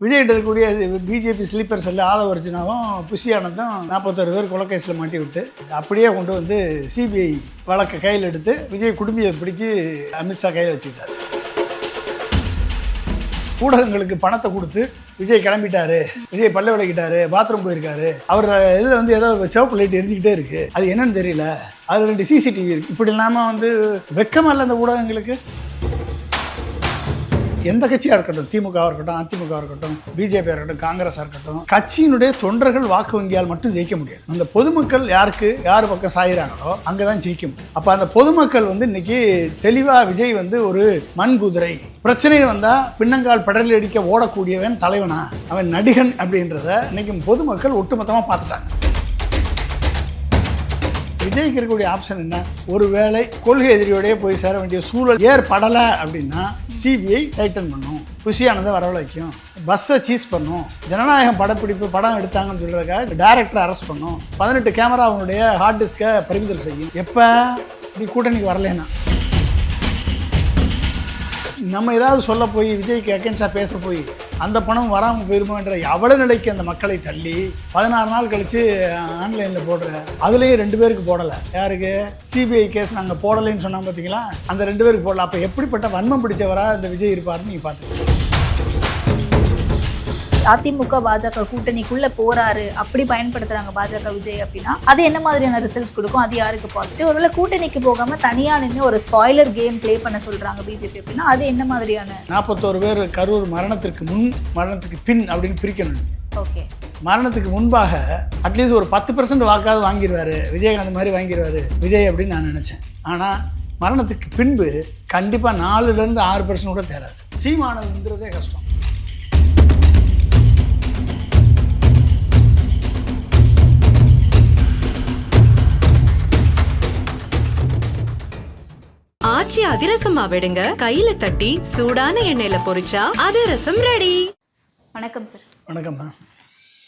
விஜய்கிட்ட இருக்கக்கூடிய BJP sleeper cell Aadhav அர்ஜுனாவும் புஷி ஆனந்தும் 41 பேர் கொலைக்கேஸில் மாட்டி விட்டு அப்படியே கொண்டு வந்து சிபிஐ வழக்கை கையில் எடுத்து விஜய் குடும்பியை பிடிச்சி அமித்ஷா கையில் வச்சுக்கிட்டார். ஊடகங்களுக்கு பணத்தை கொடுத்து விஜய் கிளம்பிட்டாரு, விஜய் பல்ல விளக்கிட்டாரு, பாத்ரூம் போயிருக்காரு, அவர் இதில் வந்து ஏதோ சிவப்பு லைட் எரிஞ்சுக்கிட்டே இருக்கு, அது என்னன்னு தெரியல, அது 2 சிசிடிவி இருக்கு. இப்படி இல்லாமல் வந்து வெக்கமா இல்லை அந்த ஊடகங்களுக்கு. எந்த கட்சியாக இருக்கட்டும், திமுகவாக இருக்கட்டும், அதிமுகவாக இருக்கட்டும், பிஜேபியாக இருக்கட்டும், காங்கிரஸாக இருக்கட்டும், கட்சியினுடைய தொண்டர்கள் வாக்கு வங்கியால் மட்டும் ஜெயிக்க முடியாது. அந்த பொதுமக்கள் யார் பக்கம் சாயிறாங்களோ அங்கே தான் ஜெயிக்க முடியும். அப்போ அந்த பொதுமக்கள் வந்து இன்னைக்கு தெளிவாக விஜய் வந்து ஒரு மண் குதிரை, பிரச்சனை வந்தால் பின்னங்கால் படலில் அடிக்க ஓடக்கூடியவன் தலைவனா, அவன் நடிகன் அப்படின்றத இன்னைக்கு பொதுமக்கள் ஒட்டுமொத்தமாக பார்த்துட்டாங்க. விஜய்க்கு இருக்கக்கூடிய ஆப்ஷன் என்ன? ஒருவேளை கொள்கை எதிரியோடய போய் சேர வேண்டிய சூழல் ஏற்படலை அப்படின்னா சிபிஐ டைட்டன் பண்ணும், புஷியானதை வரவழைக்கும், பஸ்ஸை சீஸ் பண்ணும், ஜனநாயகம் படப்பிடிப்பு படம் எடுத்தாங்கன்னு சொல்கிறதுக்காக டைரக்டரை அரெஸ்ட் பண்ணும், 18 கேமரா அவனுடைய ஹார்ட் டிஸ்கை பறிமுதல் செய்யும். எப்போ இப்படி கூட்டணிக்கு வரலன்னா நம்ம ஏதாவது சொல்ல போய் விஜய்க்கு அகேன்ஸ்டாக பேச போய் அந்த பணம் வராமல் போயிருமோன்ற அவல நிலைக்கு அந்த மக்களை தள்ளி 16 நாள் கழித்து ஆன்லைனில் போடுற அதுலேயும் 2 பேருக்கு போடலை. யாருக்கு? சிபிஐ கேஸ் நாங்கள் போடலைன்னு சொன்னாங்க பார்த்தீங்களா, அந்த 2 பேருக்கு போடல. அப்போ எப்படிப்பட்ட வன்மம் பிடிச்சவராக இந்த விஜய் இருப்பார்னு நீங்கள் பார்த்துக்கோங்க. அதிமுக பாஜக கூட்டணிக்குள்ள போறாரு, அப்படி பயன்படுத்துறாங்க பாஜக விஜய் அப்படின்னா அது என்ன மாதிரியான ரிசல்ட்ஸ் கொடுக்கும்? அது யாருக்கு பாசிட்டிவ்? ஒருவேளை கூட்டணிக்கு போகாம தனியா நின்று ஒரு ஸ்பாய்லர் கேம் பிளே பண்ண சொல்றாங்க பிஜேபி அப்படின்னா அது என்ன மாதிரியான? 41 பேர் கரூர் மரணத்திற்கு முன் மரணத்துக்கு பின் அப்படின்னு பிரிக்கணும். ஓகே, மரணத்துக்கு முன்பாக அட்லீஸ்ட் ஒரு 10% வாக்காவது வாங்கிடுவாரு, விஜயகாந்த் மாதிரி வாங்கிடுவாரு விஜய் அப்படின்னு நான் நினைச்சேன். ஆனால் மரணத்துக்கு பின்பு கண்டிப்பாக 4% 6% கூட தேராது. சீமானதுங்கிறதே கஷ்டம். ஆச்சி அதிரசமா விடுங்க, கையில தட்டி சூடான எண்ணெயில பொரிச்சா அதிரசம் ரெடி. வணக்கம் சார். வணக்கம்மா.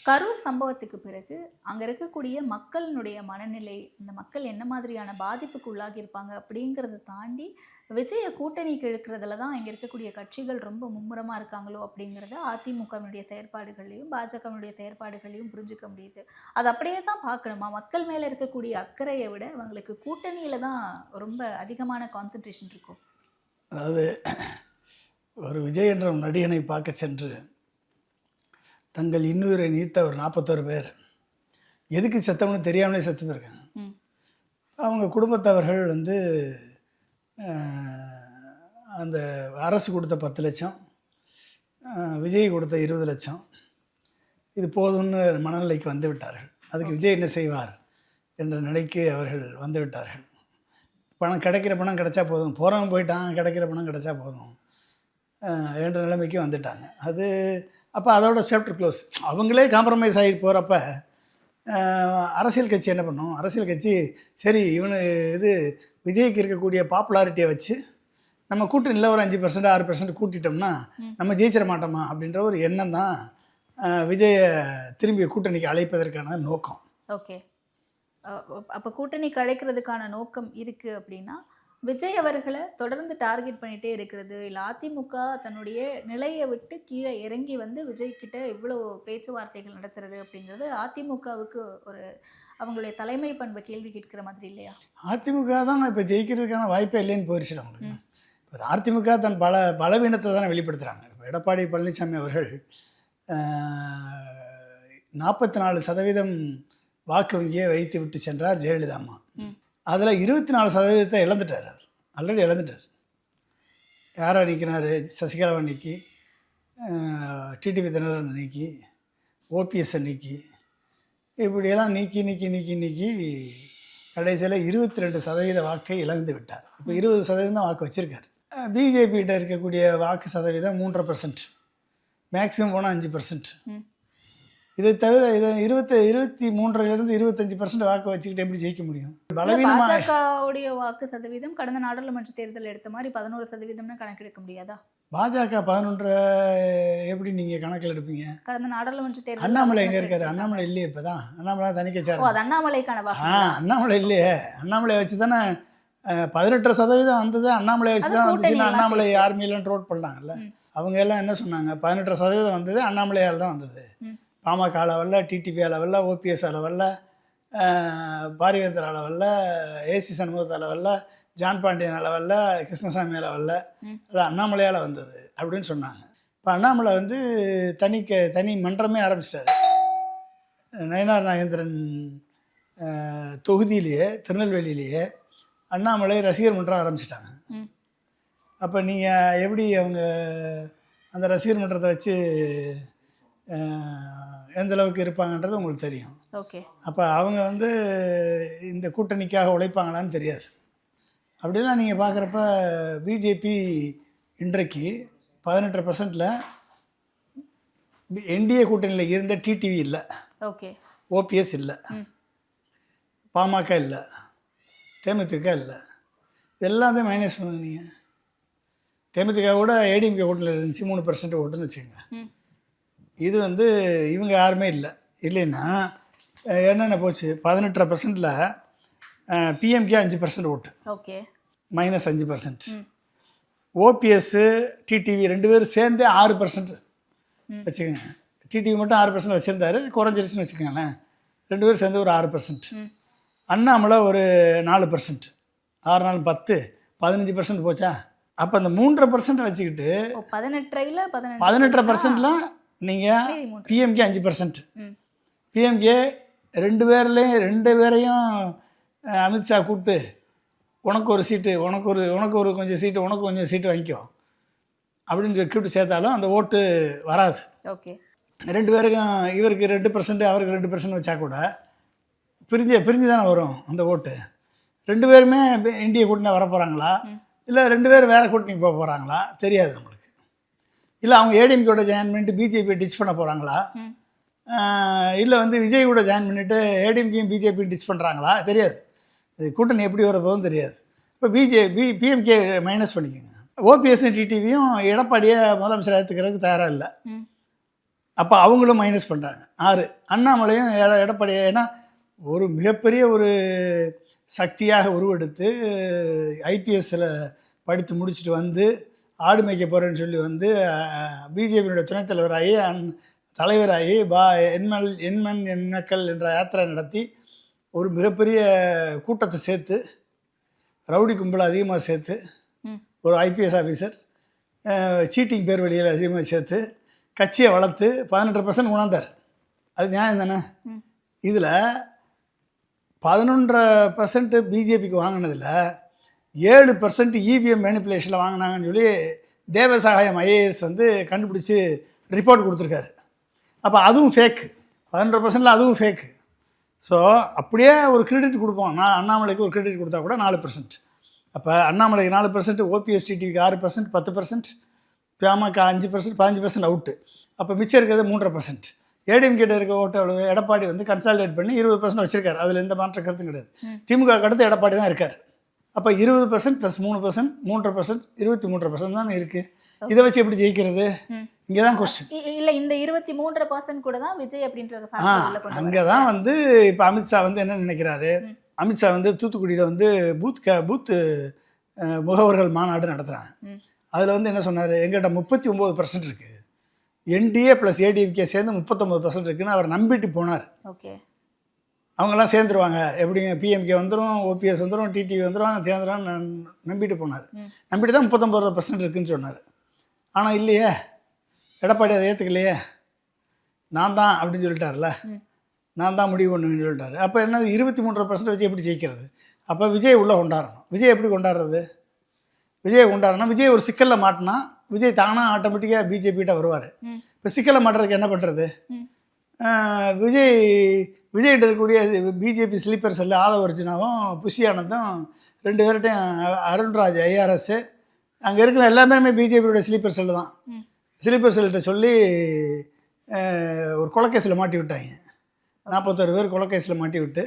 கரூர் சம்பவத்துக்கு பிறகு அங்க இருக்கக்கூடிய மக்களினுடைய மனநிலை, இந்த மக்கள் என்ன மாதிரியான பாதிப்புக்கு உள்ளாகி இருப்பாங்க அப்படிங்கிறத தாண்டி விஜய கூட்டணிக்கு இழுக்கிறதுல தான் இங்க இருக்கக்கூடிய கட்சிகள் ரொம்ப மும்முரமா இருக்காங்களோ அப்படிங்கிறத அதிமுகவினுடைய செயற்பாடுகளையும் பாஜகவினுடைய செயற்பாடுகளையும் புரிஞ்சுக்க முடியுது. அது அப்படியே தான் பார்க்கணுமா? மக்கள் மேல இருக்கக்கூடிய அக்கறையை விட அவங்களுக்கு கூட்டணியில தான் ரொம்ப அதிகமான கான்சென்ட்ரேஷன் இருக்கும். அதாவது ஒரு விஜய் என்ற நடிகனை பார்க்க சென்று தங்கள் இன்னுயிரை நீத்த ஒரு 41 பேர் எதுக்கு செத்தவனு தெரியாமலே செத்து போயிருக்காங்க. அவங்க குடும்பத்தவர்கள் வந்து அந்த அரசு கொடுத்த 10 லட்சம், விஜய் கொடுத்த 20 லட்சம், இது போதும்னு மனநிலைக்கு வந்து விட்டார்கள். அதுக்கு விஜய் என்ன செய்வார் என்ற நிலைக்கு அவர்கள் வந்து விட்டார்கள். பணம் கிடைக்கிற பணம் கிடைச்சா போதும், போகிறவன் போயிட்டான், கிடைக்கிற பணம் கிடைச்சா போதும் என்ற நிலைமைக்கு வந்துட்டாங்க. அது அப்போ அதோட சாப்டர் க்ளோஸ். அவங்களே காம்ப்ரமைஸ் ஆகி போகிறப்ப அரசியல் கட்சி என்ன பண்ணும்? அரசியல் கட்சி சரி இது விஜய்க்கு இருக்கக்கூடிய பாப்புலாரிட்டியை வச்சு நம்ம கூட்டணியில் ஒரு 5% 6% கூட்டிட்டோம்னா நம்ம ஜெயிச்சிட மாட்டோமா அப்படின்ற ஒரு எண்ணம் தான் விஜயை திரும்பிய கூட்டணிக்கு அழைப்பதற்கான நோக்கம். ஓகே, அப்போ கூட்டணிக்கு அழைக்கிறதுக்கான நோக்கம் இருக்குது அப்படின்னா விஜய் அவர்களை தொடர்ந்து டார்கெட் பண்ணிகிட்டே இருக்கிறது, இல்லை அதிமுக தன்னுடைய நிலையை விட்டு கீழே இறங்கி வந்து விஜய் கிட்ட இவ்வளோ பேச்சுவார்த்தைகள் நடத்துறது அப்படிங்கிறது அதிமுகவுக்கு ஒரு அவங்களுடைய தலைமை பண்பை கேள்வி கேட்கிற மாதிரி இல்லையா? அதிமுக தான் இப்போ ஜெயிக்கிறதுக்கான வாய்ப்பே இல்லைன்னு போயிடுச்சு அவங்களுக்கு. இப்போ அதிமுக தன் பலவீனத்தை தானே வெளிப்படுத்துகிறாங்க. இப்போ எடப்பாடி பழனிசாமி அவர்கள் 44% வாக்கு வங்கியை வைத்து விட்டு சென்றார் ஜெயலலிதா அம்மா. அதில் 24% இழந்துட்டார். அவர் ஆல்ரெடி இழந்துட்டார். யாரை நீக்கினார்? சசிகலாவை நீக்கி, டிடிவி தினகரனை நீக்கி, ஓபிஎஸ்ஸை நீக்கி, இப்படியெல்லாம் நீக்கி நீக்கி நீக்கி நீக்கி கடைசியில் 22% வாக்கை இழந்து விட்டார். இப்போ 20% தான் வாக்கு வச்சுருக்கார். பிஜேபிகிட்ட இருக்கக்கூடிய வாக்கு சதவீதம் 3.5%, மேக்ஸிமம் போனால் 5%. இதை தவிர இதை 23% 25% வாக்கு வச்சுக்கிட்டு எப்படி ஜெயிக்க முடியும்? பாஜகவுடைய வாக்கு சதவீதம் கடந்த நாடாளுமன்ற தேர்தல் எடுத்த மாதிரி 11% கணக்கெடுக்க முடியாதா? பாஜக 11 எப்படி நீங்கள் கணக்கில் எடுப்பீங்க? கடந்த நாடாளுமன்ற தேர்தல் அண்ணாமலை எங்கே இருக்காரு? அண்ணாமலை இல்லையே. இப்போ தான் அண்ணாமலை தனிக்கச்சார். அண்ணாமலைக்கான அண்ணாமலை இல்லையே. அண்ணாமலை வச்சு தானே 18% வந்தது. அண்ணாமலை வச்சு தான் வந்துச்சுன்னா அண்ணாமலை ஆர்மியிலன்னு ரோட் பண்ணாங்கல்ல. அவங்க எல்லாம் என்ன சொன்னாங்க, 18% வந்தது அண்ணாமலையால் தான் வந்தது. பாமக அளவில், டிடிவி அளவில், ஓபிஎஸ் அளவில், பாரிவேந்தர் அளவில், ஏசி சண்முகத்து அளவில், ஜான் பாண்டியன் அளவில், கிருஷ்ணசாமி அளவில், அது அண்ணாமலையால் வந்தது அப்படின்னு சொன்னாங்க. இப்போ அண்ணாமலை வந்து தனி மன்றமே ஆரம்பிச்சிட்டாரு. நயினார் நாகேந்திரன் தொகுதியிலேயே, திருநெல்வேலியிலேயே அண்ணாமலை ரசிகர் மன்றம் ஆரம்பிச்சிட்டாங்க. அப்போ நீங்கள் எப்படி அவங்க அந்த ரசிகர் மன்றத்தை வச்சு எந்த அளவுக்கு இருப்பாங்கன்றது உங்களுக்கு தெரியும். ஓகே. அப்போ அவங்க வந்து இந்த கூட்டணிக்காக உழைப்பாங்களான்னு தெரியாது. அப்படிலாம் நீங்கள் பார்க்குறப்ப பிஜேபி இன்றைக்கு 18%ல் என்டிஏ கூட்டணியில் இருந்த டிடிவி இல்லை, ஓகே, ஓபிஎஸ் இல்லை, பாமக இல்லை, தேமுதிக இல்லை. எல்லாத்தையும் மைனஸ் பண்ணுங்க. நீங்கள் தேமுதிக கூட ஏடிஎம்கே கூட்டணியில் இருந்துச்சு 3% ஓட்டுன்னு வச்சுக்கோங்க. இது வந்து இவங்க யாருமே இல்லை. இல்லைன்னா என்னென்ன போச்சு, 18%ல் பிஎம்கே 5% ஓட்டு, ஓகே, -5%. ஓபிஎஸ்ஸு டிடிவி 2 பேரும் சேர்ந்து 6% வச்சுக்கோங்க. டிடிவி மட்டும் 6% வச்சுருந்தாரு, குறைஞ்சிருச்சுன்னு வச்சுக்கோங்களேன். 2 பேரும் சேர்ந்து ஒரு 6%. அண்ணாமலை ஒரு 4%, 6 4 10, 15% போச்சா. அப்போ அந்த 3% வச்சுக்கிட்டு 18%ல் நீங்கள் பிஎம்கே 5%, பிஎம்கே 2 பேரையும் அமித்ஷா கூப்பிட்டு உனக்கு ஒரு சீட்டு, உனக்கு ஒரு கொஞ்சம் சீட்டு, உனக்கு கொஞ்சம் சீட்டு வாங்கிக்கோ அப்படின்னு சொல்லி கூப்பிட்டு சேர்த்தாலும் அந்த ஓட்டு வராது. ஓகே. 2 பேருக்கும் இவருக்கு 2%, அவருக்கு 2% வச்சா கூட பிரிஞ்சு தானே வரும் அந்த ஓட்டு. 2 பேருமே இந்திய கூட்டணி வர போகிறாங்களா, இல்லை 2 பேர் வேறு கூட்டணிக்கு போக போகிறாங்களா தெரியாது நம்மளுக்கு. இல்லை அவங்க ஏடிஎம்கேட ஜாயின் பண்ணிட்டு பிஜேபியை டிச் பண்ண போகிறாங்களா, இல்லை வந்து விஜய் கூட ஜாயின் பண்ணிவிட்டு ஏடிஎம்கேயும் பிஜேபியும் டிச் பண்ணுறாங்களா தெரியாது. இது கூட்டணி எப்படி வரப்போதும் தெரியாது. இப்போ பிஎம்கே மைனஸ் பண்ணிக்கோங்க. ஓபிஎஸ் டிடிவியும் எடப்பாடியை முதலமைச்சர் ஏற்றுக்கிறதுக்கு தயாராக இல்லை. அப்போ அவங்களும் மைனஸ் பண்ணுறாங்க 6. அண்ணாமலையும் எடப்பாடியை, ஏன்னா ஒரு மிகப்பெரிய ஒரு சக்தியாக உருவெடுத்து ஐபிஎஸ்சில் படித்து முடிச்சுட்டு வந்து ஆடு மேய்க்க போகிறேன்னு சொல்லி வந்து பிஜேபியினுடைய துணைத் தலைவராகி எண்மக்கள் என்ற யாத்திரை நடத்தி ஒரு மிகப்பெரிய கூட்டத்தை சேர்த்து, ரவுடி கும்பலை அதிகமாக சேர்த்து, ஒரு ஐபிஎஸ் ஆஃபீஸர் சீட்டிங் பேர் வழியில் அதிகமாக சேர்த்து கட்சியை வளர்த்து 18% உணர்ந்தார். அது நியாயம் தானே. இதில் 11% பிஜேபிக்கு வாங்கினதில் 7% இவிஎம் மேனிப்புலேஷனில் வாங்கினாங்கன்னு சொல்லி தேவசகாயம் ஐஏஎஸ் வந்து கண்டுபிடிச்சி ரிப்போர்ட் கொடுத்துருக்காரு. அப்போ அதுவும் ஃபேக்கு, 11%ல் அதுவும் ஃபேக்கு. ஸோ அப்படியே ஒரு கிரெடிட் கொடுப்போம். அண்ணாமலைக்கு ஒரு கிரெடிட் கொடுத்தா கூட 4%. அப்போ அண்ணாமலைக்கு 4%, ஓபிஎஸ் டிடிவிக்கு 6%, 10%, பாமக 5%, 15% அவுட்டு. அப்போ மிச்சம் இருக்கிறது 3%. ஏடிஎம்கேட்ட இருக்க ஓட்டு அவ்வளவு எடப்பாடி வந்து கன்சாலிடேட் பண்ணி 20% வச்சிருக்காரு. அதில் எந்த மாற்ற கருத்தும் கிடையாது. திமுக அடுத்து எடப்பாடி தான் இருக்கார். அப்போ 20% + 3%, 3%, 23% தான் இருக்குது. இதை வச்சு எப்படி ஜெயிக்கிறது? இங்கே தான் கொஸ்டின். இல்லை, இந்த 23% கூட தான் விஜய் அப்படின்ற ஒரு ஃபேக்டர். அங்கே தான் வந்து இப்போ அமித்ஷா வந்து என்ன நினைக்கிறாரு, அமித்ஷா வந்து தூத்துக்குடியில் வந்து பூத் முகவர்கள் மாநாடு நடத்துகிறாங்க. அதில் வந்து என்ன சொன்னார், எங்கிட்ட 39% இருக்குது, என்டிஏ + ஏடிஎம்கே சேர்ந்து 39% இருக்குன்னு அவர் நம்பிட்டு போனார். ஓகே. அவங்கெல்லாம் சேர்ந்துருவாங்க, எப்படிங்க பிஎம்கே வந்துடும், ஓபிஎஸ் வந்துடும், டிடிவி வந்துடுவாங்க, சேர்ந்துருவாங்க நம்பிட்டு போனார். நம்பிட்டு தான் 39% இருக்குன்னு சொன்னார். ஆனால் இல்லையே, எடப்பாடி அதை ஏற்றுக்கலையே, நான் தான் அப்படின்னு சொல்லிட்டார்ல, நான் தான் முடிவு பண்ணுவேன்னு சொல்லிட்டாரு. அப்போ என்ன 23% வச்சு எப்படி ஜெயிக்கிறது? அப்போ விஜய் உள்ளே கொண்டாடணும். விஜய் எப்படி கொண்டாடுறது? விஜய் கொண்டாடணும். விஜய் ஒரு சிக்கலில் மாட்டினா விஜய் தானாக ஆட்டோமேட்டிக்காக பிஜேபிகிட்ட வருவார். இப்போ சிக்கலை மாட்டுறதுக்கு என்ன பண்ணுறது? விஜய்கிட்ட இருக்கக்கூடிய பிஜேபி ஸ்லீப்பர் செல்லு ஆதவ அர்ஜுனாவும் புஷி ஆனந்தும் 2 பேர்கிட்டையும் அருண்ராஜ் ஐஆர்எஸ் அங்கே இருக்கிற எல்லாமே பிஜேபியோட ஸ்லீப்பர் செல்லு தான். ஸ்லீப்பர் செல்கிட்ட சொல்லி ஒரு கொலைக்கேஸில் மாட்டி விட்டாங்க. 41 பேர் கொலைக்கேஸில் மாட்டி விட்டு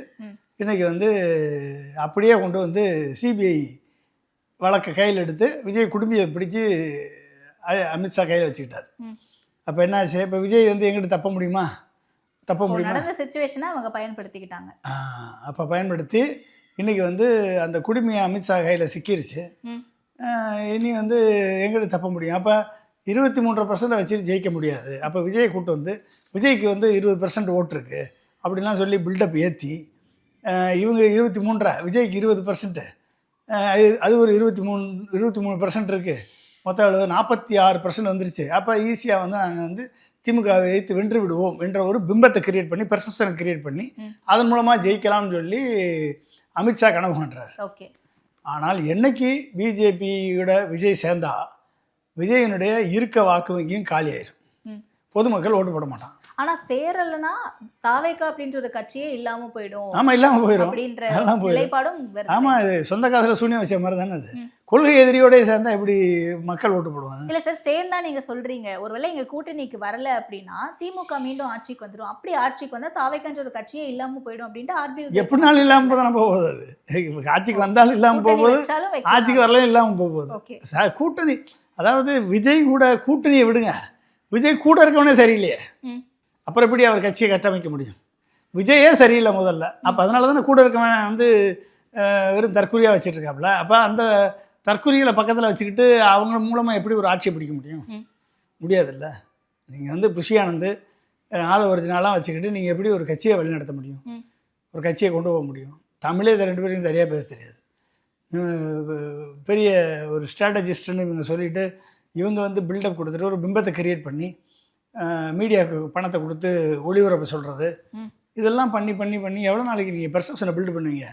இன்றைக்கி வந்து அப்படியே கொண்டு வந்து சிபிஐ வழக்கை கையில் எடுத்து விஜய் குடும்பியை பிடிச்சி அமித்ஷா கையில் வச்சுக்கிட்டார். அப்போ என்னாச்சு, இப்போ விஜய் வந்து எங்கிட்ட தப்ப முடியுமா? நடந்த சிச்சுவேஷனை அவங்க பயன்படுத்திக்கிட்டாங்க. அப்போ பயன்படுத்தி இன்றைக்கி வந்து அந்த குடுமையை அமித்ஷா கையில் சிக்கிருச்சு. இனி வந்து எங்கிட்ட தப்ப முடியும். அப்போ 23% வச்சுட்டு ஜெயிக்க முடியாது. அப்போ விஜயை கூட்டு வந்து விஜய்க்கு வந்து 20% ஓட்டு இருக்குது அப்படின்லாம் சொல்லி பில்டப் ஏற்றி இவங்க 23 விஜய்க்கு 20%, அது ஒரு 23% இருக்குது. மொத்தம் 46% வந்துருச்சு. அப்போ ஈஸியாக வந்து நாங்கள் வந்து திமுகவை எதிர்த்து வென்று விடுவோம் என்ற ஒரு பிம்பத்தை கிரியேட் பண்ணி, பெர்செப்ஷனை கிரியேட் பண்ணி அதன் மூலமாக ஜெயிக்கலாம்னு சொல்லி அமித்ஷா கனவு பண்ணுறாரு. ஓகே. ஆனால் என்னைக்கு பிஜேபியோட விஜய் சேர்ந்தா விஜயனுடைய இருக்க வாக்கு வங்கியும் காலியாயிரும், பொதுமக்கள் ஓட்டு போட மாட்டான். ஆனா சேரலனா தாவேகா அப்படின்ற ஒரு கட்சியே இல்லாம போயிடும். ஆமா, இல்லாம போயிடும் அப்படின்ற எல்லாம் நிலைப்பாடும் போயிடும். ஆமா, இது சொந்த காசுல சூனியம் வச்ச மாதிரி தானே. அது கொள்கை எதிரியோட சேர்ந்தா எப்படி மக்கள் ஓட்டு போடுவாங்க? இல்ல சார், சேர்ந்தா நீங்க சொல்றீங்க ஒருவேளை எங்க கூட்டணிக்கு வரல அப்படின்னா திமுக மீண்டும் ஆட்சிக்கு வந்துடும், அப்படி ஆட்சிக்கு வந்தா தாவேகான்ற ஒரு கட்சியே இல்லாம போயிடும் அப்படின்ட்டு ஆர்பிஐ எப்படினாலும் இல்லாம தானே போகுது. அது ஆட்சிக்கு வந்தாலும் இல்லாம போகுது, ஆட்சிக்கு வரலாம் இல்லாம போகுது. கூட்டணி, அதாவது விஜய் கூட கூட்டணியை விடுங்க, விஜய் கூட இருக்கவனே சரியில்லையே, அப்புறம் எப்படி அவர் கட்சியை கட்டமைக்க முடியும்? விஜயே சரியில்லை முதல்ல. அப்போ அதனால தானே கூட இருக்கவன் வந்து வெறும் தற்கொலையாக வச்சுட்டு இருக்காப்புல. அப்போ அந்த தற்கொலைகளை பக்கத்தில் வச்சுக்கிட்டு அவங்க மூலமாக எப்படி ஒரு ஆட்சியை பிடிக்க முடியும்? முடியாதுல்ல. நீங்கள் வந்து புஷி ஆனந்த், ஆத ஒரிஜினலாக வச்சுக்கிட்டு நீங்கள் எப்படி ஒரு கட்சியை வழிநடத்த முடியும், ஒரு கட்சியை கொண்டு போக முடியும்? தமிழே இது 2 பேருக்கும் சரியாக பேச தெரியாது. பெரிய ஒரு ஸ்ட்ராட்டஜிஸ்ட்டுன்னு இவங்க சொல்லிவிட்டு இவங்க வந்து பில்டப் கொடுத்துட்டு ஒரு பிம்பத்தை கிரியேட் பண்ணி மீடியாவுக்கு பணத்தை கொடுத்து ஒளிபரப்பு சொல்கிறது, இதெல்லாம் பண்ணி பண்ணி பண்ணி எவ்வளோ நாளைக்கு நீங்கள் பெர்செப்ஷனை பில்டு பண்ணுவீங்க?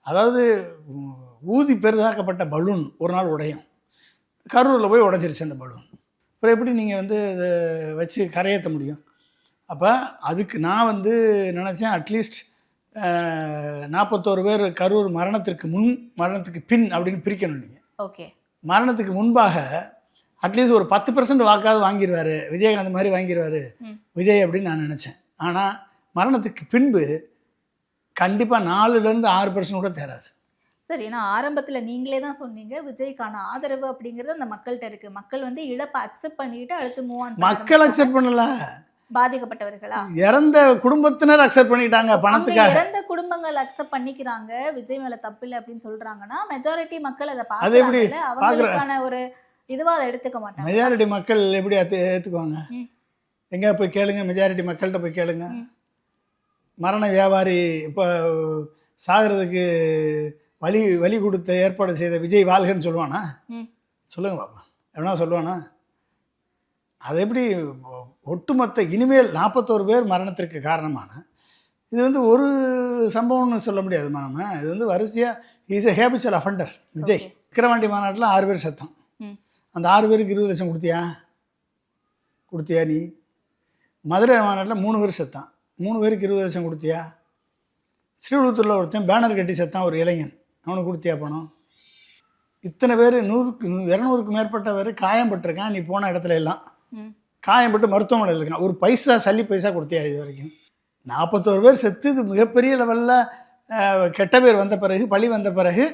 அதாவது ஊதி பெரிதாக்கப்பட்ட பலூன் ஒரு நாள் உடையும். கரூரில் போய் உடஞ்சிருச்சு அந்த பலூன். அப்புறம் எப்படி நீங்கள் வந்து அதை வச்சு கரையேற்ற முடியும்? அப்போ அதுக்கு நான் வந்து நினச்சேன், அட்லீஸ்ட் 41 பேர் கரூர் மரணத்திற்கு முன் மரணத்துக்கு பின் அப்படின்னு பிரிக்கணும். நீங்கள் ஓகே, மரணத்துக்கு முன்பாக அட்லீஸ்ட் ஒரு 10% வாக்காவது வாங்கிடுவார், விஜயகாந்த் மாதிரி வாங்கிடுவார் விஜய் அப்படின்னு நான் நினச்சேன். ஆனால் மரணத்துக்கு பின்பு கண்டிப்பாக 4-6% கூட தேராது. சரி, ஏன்னா ஆரம்பத்தில் நீங்களே தான் சொன்னீங்க விஜய்க்கான ஆதரவு அப்படிங்கிறது அந்த மக்கள்கிட்ட இருக்குது. மக்கள் வந்து இழப்பை அக்செப்ட் பண்ணிட்டு அடுத்து மூவ் ஆன். மக்கள் அக்செப்ட் பண்ணல, பாதிக்கப்பட்டவர்களா? இறந்த குடும்பத்தினர் அக்செப்ட் பண்ணிட்டாங்க பணத்துக்காக. இறந்த குடும்பங்கள் அக்செப்ட் பண்ணிக்கிறாங்க, விஜய் மேல தப்பு இல்லை அப்படின்னு சொல்றாங்கன்னா மெஜாரிட்டி மக்கள் அதை பார்க்கறாங்க, அவங்களுக்கான ஒரு இதுவா அதை எடுத்துக்க மாட்டாங்க. மெஜாரிட்டி மக்கள் எப்படி ஏற்றுக்குவாங்க? எங்கே போய் கேளுங்க, மெஜாரிட்டி மக்கள்கிட்ட போய் கேளுங்க. மரண வியாபாரி இப்போ சாகிறதுக்கு வழி கொடுத்த ஏற்பாடு செய்த விஜய் வாழ்கன்னு சொல்லுவானா? சொல்லுங்க பாப்பா, எவனா சொல்லுவானா? அது எப்படி ஒட்டுமொத்த இனிமேல் 41 பேர் மரணத்திற்கு காரணமான இது வந்து ஒரு சம்பவம்னு சொல்ல முடியாதுமா. நம்ம இது வந்து வரிசையாக is a habitual offender. Vijay Vikravandi மாநாட்டில் 6 பேர் செத்தான். அந்த 6 பேருக்கு 20 லட்சம் கொடுத்தியா நீ? மதுரை மாநாட்டில் 3 பேர் செத்தான், 3 பேருக்கு 20 லட்சம் கொடுத்தியா? ஸ்ரீவிழுத்தூரில் ஒருத்தன் பேனர் கட்டி செத்தான், ஒரு இளைஞன், அவனுக்கு கொடுத்தியா பணம்? இத்தனை பேர் 100-200க்கு மேற்பட்ட பேர் காயம்பட்டிருக்கான். நீ போன இடத்துல எல்லாம் காயம்பட்டு மருத்துவமனையில் இருக்கான். ஒரு பைசா சல்லி பைசா கொடுத்தியா இது வரைக்கும்? 41 பேர் செத்து இது மிகப்பெரிய லெவலில் கெட்ட பேர் வந்த பிறகு, பழி வந்த பிறகு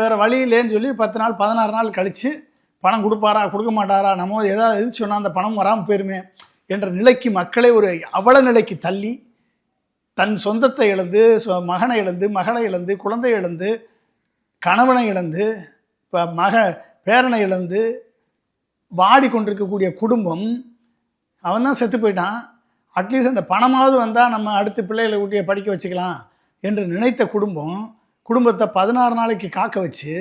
வேறு வழி இல்லைன்னு சொல்லி 10 நாள் 16 நாள் கழித்து பணம் கொடுப்பாரா கொடுக்க மாட்டாரா, நம்ம ஏதாவது எது சொன்னால் அந்த பணம் வராமல் போயிருமே என்ற நிலைக்கு மக்களை ஒரு அவல நிலைக்கு தள்ளி தன் சொந்தத்தை இழந்து, மகனை இழந்து, மகளை இழந்து, குழந்தை இழந்து, கணவனை இழந்து, இப்போ பேரனை இழந்து வாடி கொண்டிருக்கக்கூடிய குடும்பம், அவன் தான் செத்து போயிட்டான். அட்லீஸ்ட் அந்த பணமாவது வந்தால் நம்ம அடுத்து பிள்ளைகளை ஊட்டியை படிக்க வச்சுக்கலாம் என்று நினைத்த குடும்பத்தை 16 நாளைக்கு காக்க வச்சு,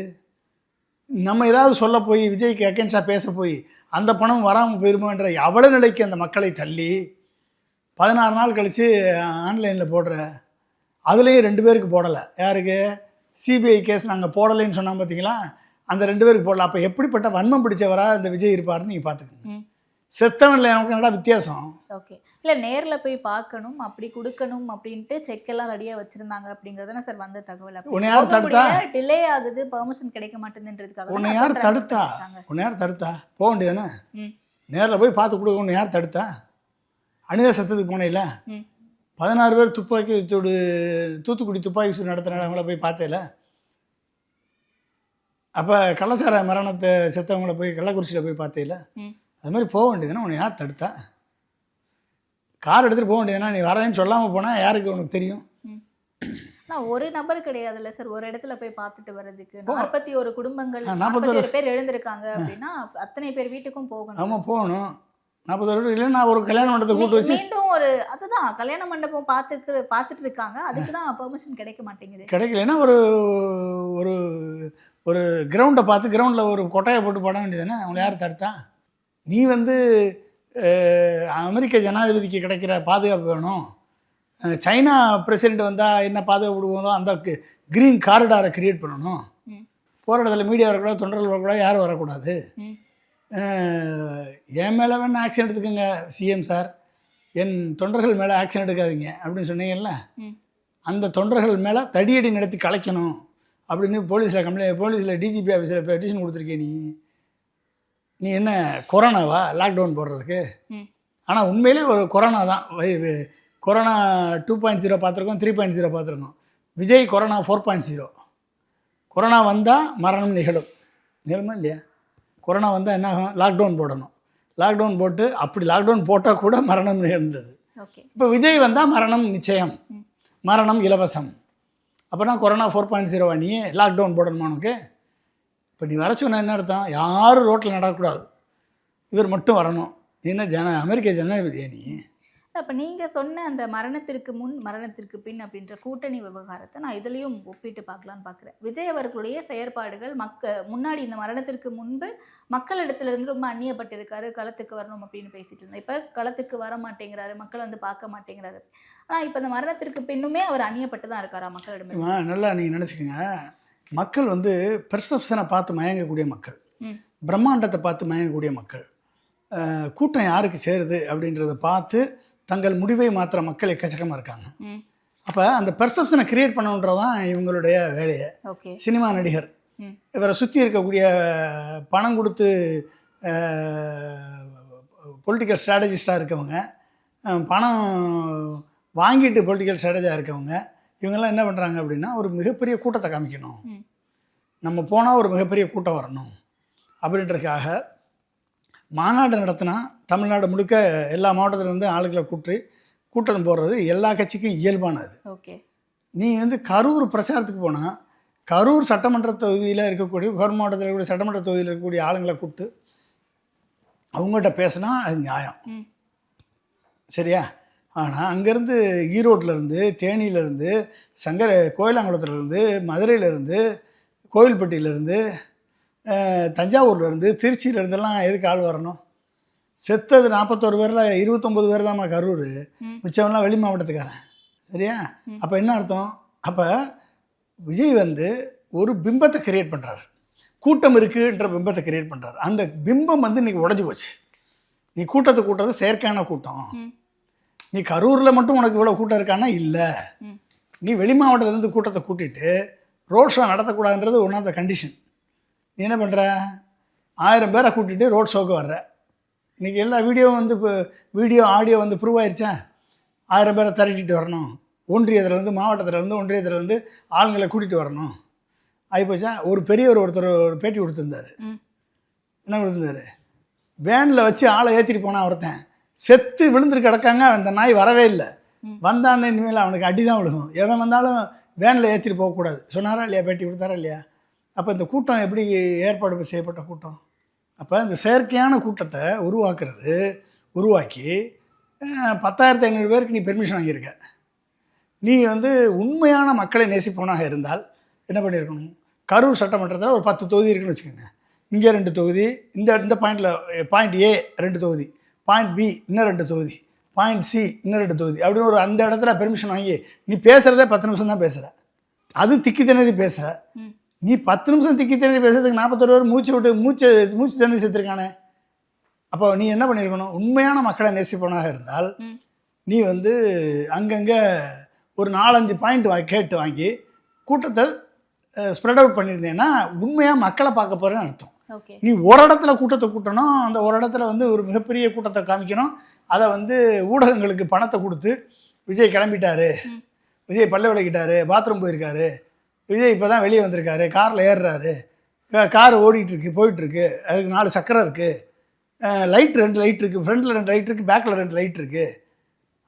நம்ம ஏதாவது சொல்ல போய் விஜய்க்கு அகேன்ஸ்டாக பேச போய் அந்த பணம் வராமல் போயிருமோன்ற அவல நிலைக்கு அந்த மக்களை தள்ளி 16 நாள் கழித்து ஆன்லைனில் போடுற, அதுலேயும் 2 பேருக்கு போடலை. யாருக்கு? சிபிஐ கேஸ் நாங்கள் போடலைன்னு சொன்னால் பார்த்தீங்களா, அந்த 2 பேருக்கு போடல. அப்போ எப்படிப்பட்ட வன்மம் பிடிச்சவராக இந்த விஜய் இருப்பார்னு நீங்கள் பார்த்துக்கோங்க. செத்தவன்ல எனக்கு என்னடா வித்தியாசம்? ஓகே, இல்லை நேரில் போய் பார்க்கணும், அப்படி கொடுக்கணும் அப்படின்ட்டு செக்கெல்லாம் ரெடியாக வச்சுருந்தாங்க அப்படிங்கிறதுனா சார் வந்த தகவல். உன்னை யார் தடுத்தா? டிலே ஆகுது, பெர்மிஷன் கிடைக்க மாட்டேங்குதுன்றதுக்காக. உன்னை யார் தடுத்தா? போக வேண்டியதானே, நேரில் போய் பார்த்து கொடுக்க. உன்னை யார் தடுத்தா? அனிதா சத்தத்துக்கு போனேல, 16 பேர் துப்பாக்கி சூடு, தூத்துக்குடி துப்பாக்கி சூடு நடத்தினவங்கள போய் பார்த்தேல. அப்போ கள்ளச்சார மரணத்தை செத்தவங்கள போய் கள்ளக்குறிச்சியில் போய் பார்த்தேல. அது மாதிரி போக வேண்டியதுன்னா உன்னை யார் தடுத்தா? கார் எடுத்துகிட்டு போக வேண்டியதுன்னா நீ வரேன்னு சொல்லாமல் போனால் யாருக்கு உனக்கு தெரியும்? நான் ஒரு நபர் கிடையாதுல்ல சார், ஒரு இடத்துல போய் பார்த்துட்டு வர்றதுக்கு 41 குடும்பங்கள், 41 41 பேர் எழுந்திருக்காங்க அப்படின்னா அத்தனை பேர் வீட்டுக்கும் போகணும். ஆமாம் போகணும். 41 இல்லை, நான் ஒரு கல்யாண மண்டபத்தை கூட்டு வச்சு மீண்டும் ஒரு அதுதான் கல்யாண மண்டபம் பார்த்துட்டு இருக்காங்க, அதுக்கு தான் பெர்மிஷன் கிடைக்க மாட்டேங்குது. கிடைக்கலன்னா ஒரு ஒரு ஒரு கிரவுண்டை பார்த்து கிரவுண்டில் ஒரு கொட்டையை போட்டு போட வேண்டியதானே, அவங்களை யார் தடுத்தா? நீ வந்து அமெரிக்க ஜனாதிபதிக்கு கிடைக்கிற பாதுகாப்பு வேணும், சைனா பிரசிடெண்ட் வந்தால் என்ன பாதுகாப்பு கொடுக்கணும், அந்த க்ரீன் காரிடாரை கிரியேட் பண்ணணும். போகிற இடத்துல மீடியா வரக்கூடாது, தொண்டர்கள் வரக்கூடாது, யாரும் வரக்கூடாது. என் மேலே வேணா ஆக்ஷன் எடுத்துக்கோங்க சிஎம் சார், என் தொண்டர்கள் மேலே ஆக்ஷன் எடுக்காதீங்க அப்படின்னு சொன்னீங்கல்ல, அந்த தொண்டர்கள் மேலே தடியடி நடத்தி கலைக்கணும் அப்படின்னு போலீஸில் டிஜிபி ஆஃபீஸில் பெட்டிஷன் கொடுத்துருக்கேன். நீ என்ன கொரோனாவா லாக்டவுன் போடுறதுக்கு? ஆனால் உண்மையிலே ஒரு கொரோனா தான். கொரோனா 2.0 பார்த்துருக்கோம், 3.0 பார்த்துருக்கோம். விஜய் கொரோனா 4.0. கொரோனா வந்தால் மரணம் நிகழுமா இல்லையா? கொரோனா வந்தால் என்ன ஆகும்? லாக்டவுன் போடணும். லாக்டவுன் போட்டு அப்படி லாக்டவுன் போட்டால் கூட மரணம் நிகழ்ந்தது. இப்போ விஜய் வந்தால் மரணம் நிச்சயம், மரணம் இலவசம். அப்போனா கொரோனா 4.0 நீ லாக்டவுன் போடணுமா உனக்கு? இப்போ நீ வர சொன்ன என்ன அர்த்தம்? யாரும் ரோட்டில் நடக்கக்கூடாது, இவர் மட்டும் வரணும். நீ என்ன அமெரிக்க ஜனாதிபதியா நீ? அப்போ நீங்கள் சொன்ன அந்த மரணத்திற்கு முன் மரணத்திற்கு பின் அப்படின்ற கூட்டணி விவகாரத்தை நான் இதுலேயும் ஒப்பிட்டு பார்க்கலான்னு பார்க்குறேன். விஜய் அவர்களுடைய செயற்பாடுகள் முன்னாடி இந்த மரணத்திற்கு முன்பு மக்களிடத்துலேருந்து ரொம்ப அந்நியப்பட்டிருக்காரு, களத்துக்கு வரணும் அப்படின்னு பேசிட்டு இருந்தேன். இப்போ களத்துக்கு வர மாட்டேங்கிறாரு, மக்கள் வந்து பார்க்க மாட்டேங்கிறாரு. ஆனால் இப்போ இந்த மரணத்திற்கு பின்னுமே அவர் அந்நியப்பட்டு தான் இருக்காரா மக்களிடம்? நல்லா நீங்கள் நினச்சிக்கோங்க, மக்கள் வந்து பெர்செப்ஷனை பார்த்து மயங்கக்கூடிய மக்கள், பிரம்மாண்டத்தை பார்த்து மயங்கக்கூடிய மக்கள், கூட்டம் யாருக்கு சேருது அப்படின்றத பார்த்து தங்கள் முடிவை மாற்ற மக்கள் எக்கச்சக்கமாக இருக்காங்க. அப்போ அந்த பெர்செப்ஷனை கிரியேட் பண்ணணுன்றதான் இவங்களுடைய வேலையை. சினிமா நடிகர், இவரை சுற்றி இருக்கக்கூடிய பணம் கொடுத்து பொலிட்டிக்கல் ஸ்ட்ராட்டஜிஸ்டாக இருக்கவங்க, பணம் வாங்கிட்டு பொலிட்டிக்கல் ஸ்ட்ராட்டஜியாக இருக்கவங்க, இவங்கெல்லாம் என்ன பண்ணுறாங்க அப்படின்னா ஒரு மிகப்பெரிய கூட்டத்தை காமிக்கணும், நம்ம போனால் ஒரு மிகப்பெரிய கூட்டம் வரணும் அப்படின்றதுக்காக மாநாடு நடத்தினா தமிழ்நாடு முழுக்க எல்லா மாவட்டத்திலேருந்து ஆளுகளை கூட்டம் போடுறது எல்லா கட்சிக்கும் இயல்பானது. நீ வந்து கரூர் பிரச்சாரத்துக்கு போனால் கரூர் சட்டமன்ற தொகுதியில் இருக்கக்கூடிய கரூர் மாவட்டத்தில் இருக்கக்கூடிய சட்டமன்ற தொகுதியில் இருக்கக்கூடிய ஆளுங்களை கூப்பிட்டு அவங்ககிட்ட பேசினா அது நியாயம், சரியா? ஆனால் அங்கேருந்து ஈரோட்டிலேருந்து, தேனியிலேருந்து, கோயிலாங்குளத்துலேருந்து, மதுரையிலேருந்து, கோவில்பட்டியிலேருந்து, தஞ்சாவூர்லேருந்து, திருச்சியிலேருந்தெல்லாம் எதுக்கு ஆள் வரணும்? செத்தது 41 பேரில் 29 பேர் தான்மா கரூர், மிச்சவெல்லாம் வெளி மாவட்டத்துக்காரன், சரியா? அப்போ என்ன அர்த்தம்? அப்போ விஜய் வந்து ஒரு பிம்பத்தை கிரியேட் பண்ணுறாரு, கூட்டம் இருக்குன்ற பிம்பத்தை கிரியேட் பண்ணுறாரு. அந்த பிம்பம் வந்து இன்றைக்கி உடஞ்சி போச்சு. நீ கூட்டத்தை கூட்டுறது செயற்கையான கூட்டம். நீ கரூரில் மட்டும் உனக்கு இவ்வளோ கூட்டம் இருக்கான்னா இல்லை, நீ வெளி மாவட்டத்துலேருந்து கூட்டத்தை கூட்டிட்டு ரோட் ஷோ நடத்தக்கூடாதுன்றது ஒன் ஆஃப் த கண்டிஷன். நீ என்ன பண்ணுற? 1000 பேரை கூட்டிகிட்டு ரோட் ஷோக்கு வர்ற. இன்றைக்கி எல்லா வீடியோவும் வந்து இப்போ ஆடியோ வந்து ப்ரூவ் ஆயிடுச்சா? 1000 பேரை திரட்டிட்டு வரணும், ஒன்றியத்துலேருந்து மாவட்டத்துலேருந்து ஒன்றியத்துலேருந்து ஆளுங்களை கூட்டிகிட்டு வரணும், ஆகிப்போச்சா? ஒரு பெரியவர் ஒருத்தர் ஒரு பேட்டி கொடுத்துருந்தார். என்ன கொடுத்துருந்தாரு? வேனில் வச்சு ஆளை ஏற்றிட்டு போனான் ஒருத்தன், செத்து விழுந்துட்டு கிடக்காங்க, அந்த நாய் வரவே இல்லை, வந்தான்னு இனிமேல் அவனுக்கு அடி தான் விழுகும், எவன் வந்தாலும் வேனில் ஏற்றிட்டு போகக்கூடாது சொன்னாரா இல்லையா? பேட்டி கொடுத்தாரா இல்லையா? அப்போ இந்த கூட்டம் எப்படி ஏற்பாடு செய்யப்பட்ட கூட்டம்? அப்போ இந்த செயற்கையான கூட்டத்தை உருவாக்கி 10,500 பேருக்கு நீ பெர்மிஷன் வாங்கியிருக்க. நீ வந்து உண்மையான மக்களை நேசிப்பவனாக இருந்தால் என்ன பண்ணியிருக்கணும்? கரூர் சட்டமன்றத்தில் ஒரு 10 தொகுதி இருக்குன்னு வச்சுக்கோங்க. இங்கே 2 தொகுதி, இந்த பாயிண்ட் ஏ 2 தொகுதி, பாயிண்ட் பி இன்னும் 2 தொகுதி, பாயிண்ட் சி இன்னும் 2 தொகுதி அப்படின்னு ஒரு அந்த இடத்துல பெர்மிஷன் வாங்கி நீ பேசுகிறதே 10 நிமிஷம் தான் பேசுகிற, அது திக்கி திணறி பேசுகிற. நீ 10 நிமிஷம் திக்கி திணறி பேசுறதுக்கு 41 பேர் மூச்சு தண்ணி செத்துருக்கானே. அப்போ நீ என்ன பண்ணியிருக்கணும்? உண்மையான மக்களை நேசிப்பவனாக இருந்தால் நீ வந்து அங்கங்கே ஒரு 4-5 பாயிண்ட் கேட்டு வாங்கி கூட்டத்தை ஸ்ப்ரெட் அவுட் பண்ணியிருந்தேன்னா உண்மையாக மக்களை பார்க்க போகிறேன்னு அர்த்தம். நீ ஒரு இடத்துல கூட்டத்தை கூட்டணும், அந்த ஒரு இடத்துல வந்து ஒரு மிகப்பெரிய கூட்டத்தை காமிக்கணும், அதை வந்து ஊடகங்களுக்கு பணத்தை கொடுத்து விஜய் கிளம்பிட்டாரு, விஜய் பல்ல விளக்கிட்டாரு, பாத்ரூம் போயிருக்காரு, விஜய் இப்போ தான் வெளியே வந்திருக்காரு, காரில் ஏறுறாரு, கார் ஓடிட்டுருக்கு போயிட்டுருக்கு, அதுக்கு 4 சக்கரம் இருக்குது, லைட் 2 லைட் இருக்குது, ஃப்ரண்ட்டில் 2 லைட் இருக்குது, பேக்கில் 2 லைட் இருக்குது,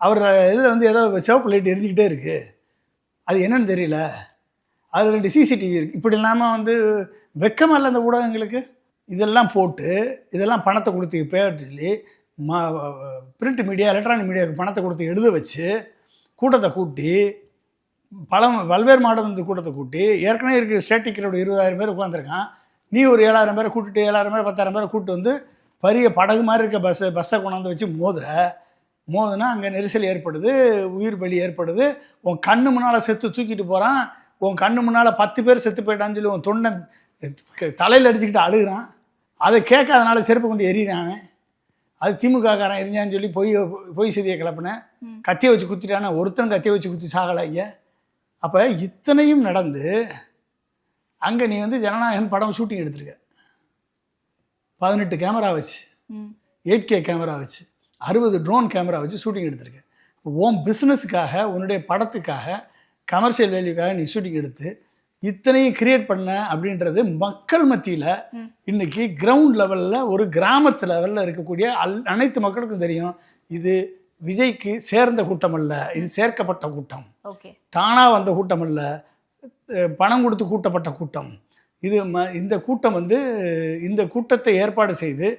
அவர் இதில் வந்து ஏதோ சிவப்பு லைட் எரிஞ்சிக்கிட்டே இருக்குது, அது என்னன்னு தெரியல. அது 2 சிசிடிவி இருக்குது. இப்படி இல்லாமல் வந்து வெக்கமாக இல்லை அந்த ஊடகங்களுக்கு? இதெல்லாம் போட்டு இதெல்லாம் பணத்தை கொடுத்து சொல்லி பிரிண்ட் மீடியா எலக்ட்ரானிக் மீடியாவுக்கு பணத்தை கொடுத்து எழுத வச்சு கூட்டத்தை கூட்டி பல்வேறு மாவட்டத்து கூட்டத்தை கூட்டி ஏற்கனவே இருக்கிற ஸ்டேட்டிக்கரோட 20,000 பேர் உட்காந்துருக்கான். நீ ஒரு 7,000 பேரை கூட்டிட்டு 7,000 பேர் 10,000 பேரை கூப்பிட்டு வந்து பெரிய படகு மாதிரி இருக்க பஸ்ஸை கொண்டாந்து வச்சு மோதுனா அங்கே நெரிசல் ஏற்படுது, உயிர் பலி ஏற்படுது. உன் கண்ணு முன்னால் செத்து தூக்கிட்டு போகிறான், உன் கண்ணு முன்னால் 10 பேர் செத்து போயிட்டான்னு சொல்லி உன் தொண்டை தலையில் அடிச்சுக்கிட்டு அழுகிறான். அதை கேட்காதனால செருப்பு கொண்டு எறிகிறான். அது திமுககாரன் எரிஞ்சான்னு சொல்லி பொய் செய்தியை கிளப்பினேன். கத்தியை வச்சு குத்திட்டானே, ஒருத்தனும் கத்தியை வச்சு குத்தி சாகலை இங்கே. அப்போ இத்தனையும் நடந்து அங்கே நீ வந்து ஜனநாயகன் படம் ஷூட்டிங் எடுத்திருக்க. 18 கேமரா வச்சு, 8K கேமரா வச்சு, 60 ட்ரோன் கேமரா வச்சு ஷூட்டிங் எடுத்திருக்க. உன் பிஸ்னஸுக்காக, உன்னுடைய படத்துக்காக, கமர்ஷியல் வேல்யூக்காக நீ ஷூட்டிங் எடுத்து இத்தனையும் கிரியேட் பண்ண அப்படின்றது மக்கள் மத்தியில் இன்னைக்கு கிரவுண்ட் லெவலில், ஒரு கிராமத்து லெவலில் இருக்கக்கூடிய அனைத்து மக்களுக்கும் தெரியும். இது விஜய்க்கு சேர்ந்த கூட்டம் அல்ல, இது சேர்க்கப்பட்ட கூட்டம். தானாக வந்த கூட்டம் அல்ல, பணம் கொடுத்து கூட்டப்பட்ட கூட்டம். இது இந்த கூட்டம் வந்து இந்த கூட்டத்தை ஏற்பாடு செய்து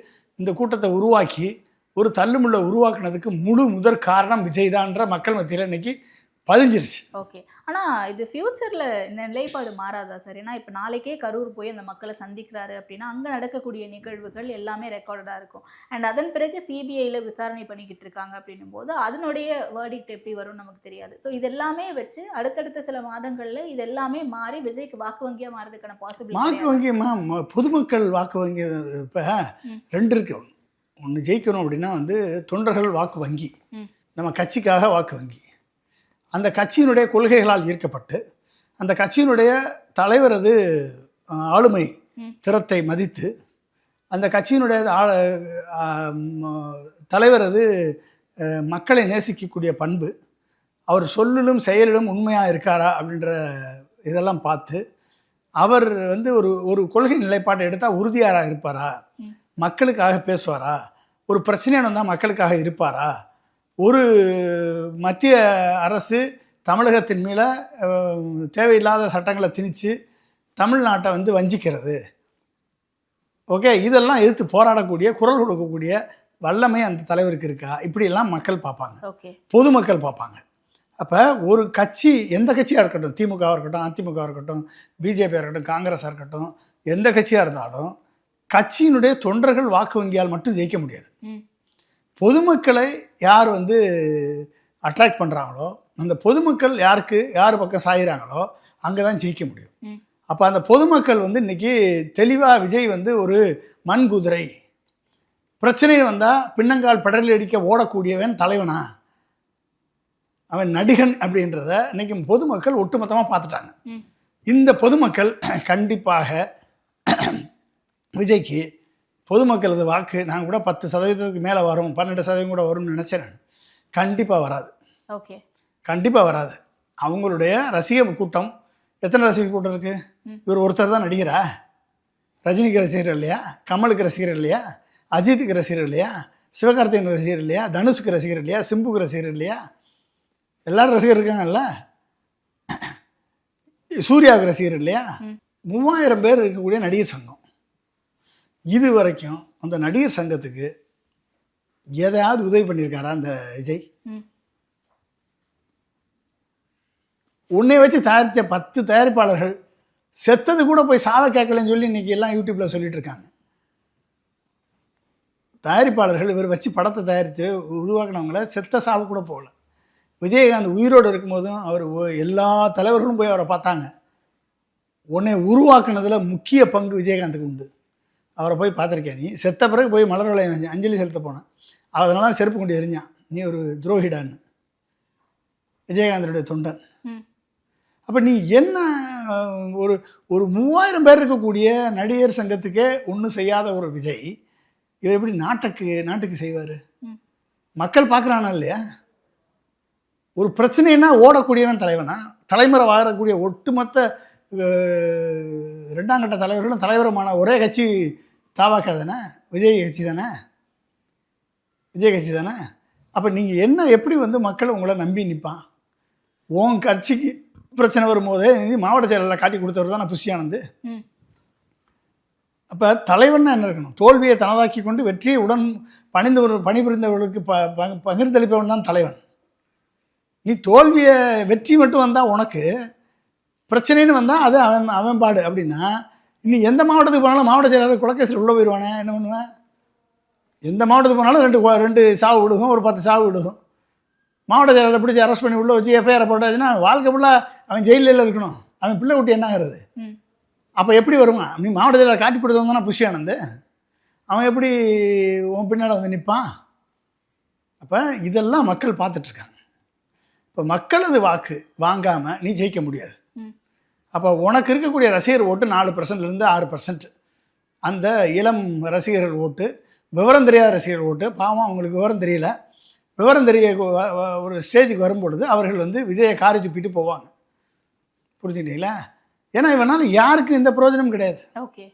இந்த கூட்டத்தை உருவாக்கி ஒரு தள்ளுமுள்ள உருவாக்குனதுக்கு முதற் காரணம் விஜய் தான்ற மக்கள் மத்தியில் இன்னைக்கு பதிஞ்சிருச்சு. ஓகே, ஆனால் இது ஃப்யூச்சரில் இந்த நிலைப்பாடு மாறாதா சார்? ஏன்னா இப்போ நாளைக்கே கரூர் போய் அந்த மக்களை சந்திக்கிறாரு அப்படின்னா அங்கே நடக்கக்கூடிய நிகழ்வுகள் எல்லாமே ரெக்கார்டடாக இருக்கும். அண்ட் அதன் பிறகு சிபிஐயில் விசாரணை பண்ணிக்கிட்டு இருக்காங்க அப்படின்னும் போது அதனுடைய வேர்டிக்ட் எப்படி வரும்னு நமக்கு தெரியாது. ஸோ இது எல்லாமே வச்சு அடுத்தடுத்த சில மாதங்களில் இது எல்லாமே மாறி விஜய்க்கு வாக்கு வங்கியாக மாறதுக்கான பாசிபிலிட்டி. வாக்கு வங்கி பொதுமக்கள் வாக்கு வங்கி இப்போ 2 இருக்கு. ஒன்று ஜெயிக்கணும் அப்படின்னா வந்து தொண்டர்கள் வாக்கு வங்கி, நம்ம கட்சிக்காக வாக்கு வங்கி. அந்த கட்சியினுடைய கொள்கைகளால் ஈர்க்கப்பட்டு அந்த கட்சியினுடைய தலைவரது ஆளுமை திறத்தை மதித்து அந்த கட்சியினுடைய தலைவரது மக்களை நேசிக்கக்கூடிய பண்பு, அவர் சொல்லிலும் செயலிலும் உண்மையாக இருக்காரா அப்படின்ற இதெல்லாம் பார்த்து அவர் வந்து ஒரு கொள்கை நிலைப்பாட்டை எடுத்தால் உறுதியாராக இருப்பாரா, மக்களுக்காக பேசுவாரா, ஒரு பிரச்சனை வந்தால் மக்களுக்காக இருப்பாரா, ஒரு மத்திய அரசு தமிழகத்தின் மேலே தேவையில்லாத சட்டங்களை திணிச்சு தமிழ்நாட்டை வந்து வஞ்சிக்கிறது, ஓகே, இதெல்லாம் எதிர்த்து போராடக்கூடிய குரல் கொடுக்கக்கூடிய வல்லமை அந்த தலைவருக்கு இருக்கா, இப்படியெல்லாம் மக்கள் பார்ப்பாங்க, பொதுமக்கள் பார்ப்பாங்க. அப்போ ஒரு கட்சி, எந்த கட்சியாக இருக்கட்டும், திமுகவாக இருக்கட்டும், அதிமுகவாக இருக்கட்டும், பிஜேபியாக இருக்கட்டும், காங்கிரஸாக இருக்கட்டும், எந்த கட்சியாக இருந்தாலும் கட்சியினுடைய தொண்டர்கள் வாக்கு வங்கியால் மட்டும் ஜெயிக்க முடியாது. பொதுமக்களை யார் வந்து அட்ராக்ட் பண்ணுறாங்களோ, அந்த பொதுமக்கள் யார் பக்கம் சாயிறாங்களோ அங்கே தான் ஜெயிக்க முடியும். அப்போ அந்த பொதுமக்கள் வந்து இன்றைக்கி தெளிவாக விஜய் வந்து ஒரு மண் குதிரை, பிரச்சனை வந்தால் பின்னங்கால் படலில் அடிக்க ஓடக்கூடியவன் தலைவனா, அவன் நடிகன் அப்படின்றத இன்றைக்கி பொதுமக்கள் ஒட்டுமொத்தமாக பார்த்துட்டாங்க. இந்த பொதுமக்கள் கண்டிப்பாக விஜய்க்கு பொதுமக்களது வாக்கு நான் கூட 10% மேலே வரும், 12% கூட வரும்னு நினச்சேன். நான் கண்டிப்பாக வராது. ஓகே, கண்டிப்பாக வராது. அவங்களுடைய ரசிகர் கூட்டம், எத்தனை ரசிகர் கூட்டம் இருக்குது? இவர் ஒருத்தர் தான் நடிகரா? ரஜினிக்கு ரசிகர் இல்லையா, கமலுக்கு ரசிகர் இல்லையா, அஜித்துக்கு ரசிகர் இல்லையா, சிவகார்த்திகேயன் ரசிகர் இல்லையா, தனுஷுக்கு ரசிகர் இல்லையா, சிம்புக்கு ரசிகர் இல்லையா, எல்லாரும் ரசிகர் இருக்காங்கல்ல, சூர்யாவுக்கு ரசிகர் இல்லையா? 3000 பேர் இருக்கக்கூடிய நடிகர் சங்கம். இது வரைக்கும் அந்த நடிகர் சங்கத்துக்கு எதையாவது உதவி பண்ணியிருக்காரா அந்த விஜய்? உன்னை வச்சு தயாரித்த 10 தயாரிப்பாளர்கள் செத்தது கூட போய் சாவ கேட்கலன்னு சொல்லி இன்னைக்கு எல்லாம் யூடியூப்பில் சொல்லிட்டு இருக்காங்க. தயாரிப்பாளர்கள் இவர் வச்சு படத்தை தயாரித்து உருவாக்கினவங்கள செத்த சாவு கூட போகல. விஜயகாந்த் உயிரோடு இருக்கும்போதும் அவர் எல்லா தலைவர்களும் போய் அவரை பார்த்தாங்க. உன்னை உருவாக்குனதில் முக்கிய பங்கு விஜயகாந்துக்கு உண்டு. அவரை போய் பார்த்துருக்கேன். நீ செத்த பிறகு போய் மலர் வளையம் அஞ்சலி செலுத்த போனேன். அதனால தான் செருப்பு கொண்டு எரிஞ்சான், நீ ஒரு துரோகிடான்னு, விஜயகாந்தனுடைய தொண்டன். அப்போ நீ என்ன ஒரு 3000 பேர் இருக்கக்கூடிய நடிகர் சங்கத்துக்கே ஒன்றும் செய்யாத ஒரு விஜய் இவர் எப்படி நாட்டுக்கு செய்வார்? மக்கள் பார்க்குறானா இல்லையா? ஒரு பிரச்சனைனா ஓடக்கூடியவன் தலைவனா? தலைமுறை வாழக்கூடிய ஒட்டுமொத்த 2ஆம் கட்ட தலைவர்களும் தலைவருமான ஒரே கட்சி தாவாக்கா தானே, விஜய் கட்சி தானே, விஜய் கட்சி தானே. அப்போ நீங்கள் எப்படி வந்து மக்கள் உங்களை நம்பி நிற்பான்? உன் கட்சிக்கு பிரச்சனை வரும்போது மாவட்ட செயலாளரை காட்டி கொடுத்தவர் தான் புஷி ஆனந்த். ம். அப்போ தலைவன்னா என்ன இருக்கணும்? தோல்வியை தனதாக்கி கொண்டு வெற்றியை உடன் பணிபுரிந்தவர்களுக்கு பகிர்ந்தளிப்பவன் தான் தலைவன். நீ தோல்வியை வெற்றி மட்டும் வந்தால் உனக்கு பிரச்சனைன்னு வந்தால் அது அவன் பாடு அப்படின்னா, நீ எந்த மாவட்டத்துக்கு போனாலும் மாவட்ட செயலாளர் குலக்கேசில் உள்ளே போயிடுவானே, என்ன பண்ணுவேன்? எந்த மாவட்டத்துக்கு போனாலும் ரெண்டு சாவு விடுகும், ஒரு 10 சாவு விடுகும். மாவட்ட செயலாளர் பிடிச்சி அரெஸ்ட் பண்ணி உள்ளே வச்சு எஃப்ஐஆர் போட்டாச்சுன்னா வாழ்க்கை ஃபுல்லாக அவன் ஜெயிலில் இருக்கணும். அவன் பிள்ளை குட்டி என்னங்கிறது? அப்போ எப்படி வருவான்? நீ மாவட்ட செயலாளர் காட்டி கொடுத்தவங்க தானே புஷி ஆனந்த். அவன் எப்படி உன் பின்னால் வந்து நிற்பான்? அப்போ இதெல்லாம் மக்கள் பார்த்துட்ருக்காங்க. இப்போ மக்களது வாக்கு வாங்காமல் நீ ஜெயிக்க முடியாது. அப்போ உனக்கு இருக்கக்கூடிய ரசிகர் ஓட்டு 4%லேருந்து 6%. அந்த இளம் ரசிகர்கள் ஓட்டு, விவரம் தெரியாத ரசிகர்கள் ஓட்டு. பாவம், அவங்களுக்கு விவரம் தெரியல. விவரம் தெரிய ஒரு ஸ்டேஜுக்கு வரும்பொழுது அவர்கள் வந்து விஜயை காரி துப்பிட்டு போவாங்க. புரிஞ்சுக்கிட்டீங்களா? ஏன்னா இவனால் யாருக்கும் எந்த பிரயோஜனமும் கிடையாது. ஓகே.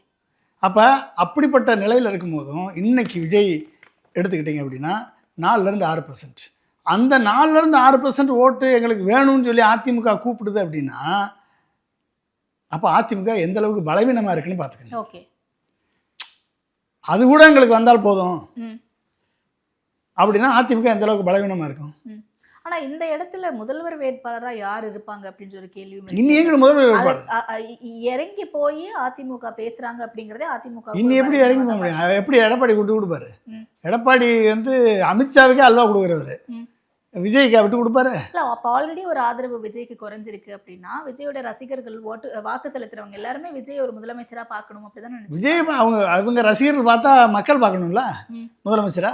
அப்போ அப்படிப்பட்ட நிலையில் இருக்கும்போதும் இன்னைக்கு விஜய் எடுத்துக்கிட்டிங்க அப்படின்னா 4லேருந்து 6%. அந்த 4லேருந்து 6% ஓட்டு எங்களுக்கு வேணும்னு சொல்லி அதிமுக கூப்பிடுது அப்படின்னா, அப்போ அதிமுக எந்த அளவுக்கு பலவீனமாக இருக்குன்னு பார்த்துக்கங்க. ஓகே. அது கூட எங்களுக்கு வந்தால் போதும் அப்படின்னா அதிமுக எந்த அளவுக்கு பலவீனமாக இருக்கும்? ஆனா இந்த இடத்துல முதல்வர் வேட்பாளரா யார் இருப்பாங்க அப்படின்னு ஒரு கேள்வி. இன்னி எங்க முதல்வர் வேட்பாளர் இறங்கி போய் அதிமுக பேசுறாங்க அப்படிங்கறதே அதிமுக. இன்னி எப்படி இறங்கி போக முடியும்? எப்படி எடப்பாடி விட்டு கொடுப்பாரு? எடப்பாடி வந்து அமித்ஷாவுக்கே அல்வா கொடுக்குறவரு, விஜய்க்கு விட்டு கொடுப்பாரு? இல்ல, அப்ப ஆல்ரெடி ஒரு ஆதரவு விஜய்க்கு குறைஞ்சிருக்கு அப்படின்னா விஜயோட ரசிகர்கள் வாக்கு செலுத்துறவங்க எல்லாருமே விஜய் ஒரு முதலமைச்சரா பார்க்கணும் அப்படிதான். விஜய் அவங்க ரசிகர்கள் பார்த்தா மக்கள் பார்க்கணும்ல முதலமைச்சரா.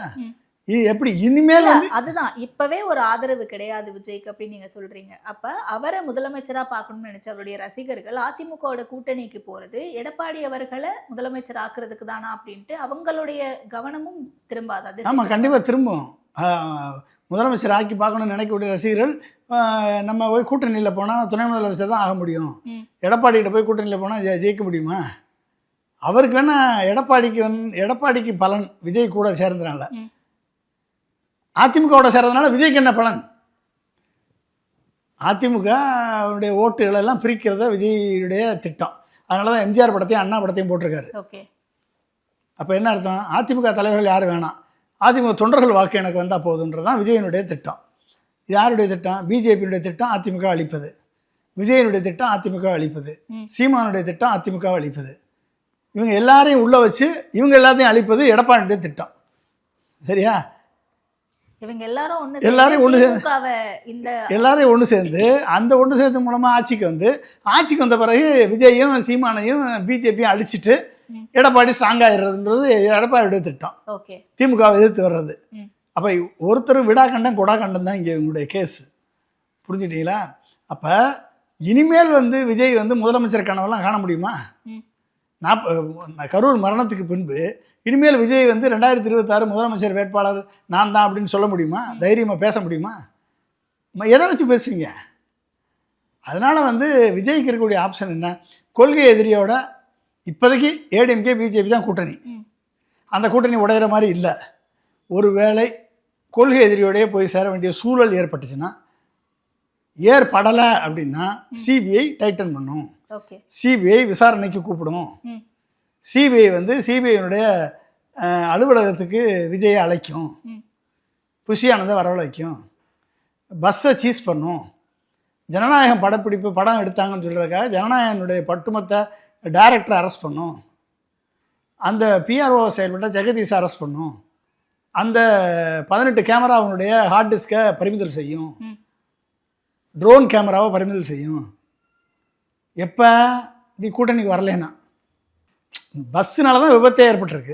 எப்படி இனிமேல் அதுதான் இப்பவே ஒரு ஆதரவு கிடையாது விஜய்க்கு அப்படின்னு நீங்க சொல்றீங்க. அப்ப அவரை முதலமைச்சரா பார்க்கணும்னு நினைச்ச அவருடைய ரசிகர்கள் அதிமுகவோட கூட்டணிக்கு போறது எடப்பாடி அவர்களை முதலமைச்சர் ஆக்குறதுக்கு தானா அப்படின்ட்டு அவங்களுடைய கவனமும் திரும்பாது. ஆமா, கண்டிப்பா திரும்பும். முதலமைச்சர் ஆக்கி பார்க்கணும்னு நினைக்கக்கூடிய ரசிகர்கள் நம்ம போய் கூட்டணியில் போனால் துணை முதலமைச்சர் தான் ஆக முடியும். எடப்பாடிகிட்ட போய் கூட்டணியில் போனால் ஜெயிக்க முடியுமா? அவருக்கு வேணா எடப்பாடிக்கு பலன் விஜய் கூட சேர்ந்தனால, அதிமுகவோட சேர்றதுனால விஜய்க்கு என்ன பலன்? அதிமுகவுடைய ஓட்டுகள் எல்லாம் பிரிக்கிறத விஜயுடைய திட்டம். அதனால தான் எம்ஜிஆர் படத்தையும் அண்ணா படத்தையும் போட்டிருக்காரு. அப்போ என்ன அர்த்தம்? அதிமுக தலைவர்கள் யாரும் வேணாம், அதிமுக தொண்டர்கள் வாக்கு எனக்கு வந்தால் போதுன்றதான் விஜயனுடைய திட்டம். யாருடைய திட்டம்? பிஜேபியினுடைய திட்டம் அதிமுக அழிப்பது, விஜயனுடைய திட்டம் அதிமுக அழிப்பது, சீமானுடைய திட்டம் அதிமுக அழிப்பது. இவங்க எல்லாரையும் உள்ள வச்சு இவங்க எல்லாத்தையும் அழிப்பது எடப்பாடியுடைய திட்டம். சரியா? இவங்க எல்லாரும் ஒன்று சேர்ந்து அந்த ஒன்று சேர்ந்து மூலமாக ஆட்சிக்கு வந்த பிறகு விஜயும் சீமானையும் பிஜேபியும் அழிச்சிட்டு எடப்பாடி ஸ்ட்ராங் ஆயிடுறதுன்றது எடப்பாடியுடைய திட்டம். திமுகவை எதிர்த்து வர்றது. அப்போ ஒருத்தர் விடாக்கண்டம் கொடாக்கண்டம் தான் இங்கே உங்களுடைய கேஸ். புரிஞ்சுட்டீங்களா? அப்போ இனிமேல் வந்து விஜய் வந்து முதலமைச்சர் கனவெல்லாம் காண முடியுமா? கரூர் மரணத்துக்கு பின்பு இனிமேல் விஜய் வந்து 2026 முதலமைச்சர் வேட்பாளர் நான் தான் அப்படின்னு சொல்ல முடியுமா? தைரியமாக பேச முடியுமா? எதை வச்சு பேசுவீங்க? அதனால் வந்து விஜய்க்கு இருக்கக்கூடிய ஆப்ஷன் என்ன? கொள்கை எதிரியோட இப்போதைக்கு ஏடிஎம்கே பிஜேபி தான் கூட்டணி. அந்த கூட்டணி உடையிற மாதிரி இல்லை. ஒருவேளை கொள்கை எதிரியோடய போய் சேர வேண்டிய சூழல் ஏற்பட்டுச்சுன்னா, ஏற்படலை அப்படின்னா சிபிஐ டைட்டன் பண்ணும், சிபிஐ விசாரணைக்கு கூப்பிடும். சிபிஐ வந்து சிபிஐனுடைய அலுவலகத்துக்கு விஜயை அழைக்கும், புஷி ஆனந்தை வரவழைக்கும், பஸ்ஸை சீஸ் பண்ணும். ஜனநாயகம் படம் எடுத்தாங்கன்னு சொல்கிறதுக்காக ஜனநாயகனுடைய ஒட்டுமொத்த டைரக்டரை அரெஸ்ட் பண்ணும், அந்த பிஆர்ஓ செயல்பட்ட ஜெகதீஷை அரெஸ்ட் பண்ணும், அந்த 18 கேமரா அவனுடைய ஹார்ட் டிஸ்கை பறிமுதல் செய்யும், ட்ரோன் கேமராவை பறிமுதல் செய்யும். எப்போ நீ கூட்டணிக்கு வரலைன்னா, பஸ்ஸுனால தான் விபத்தே ஏற்பட்டிருக்கு.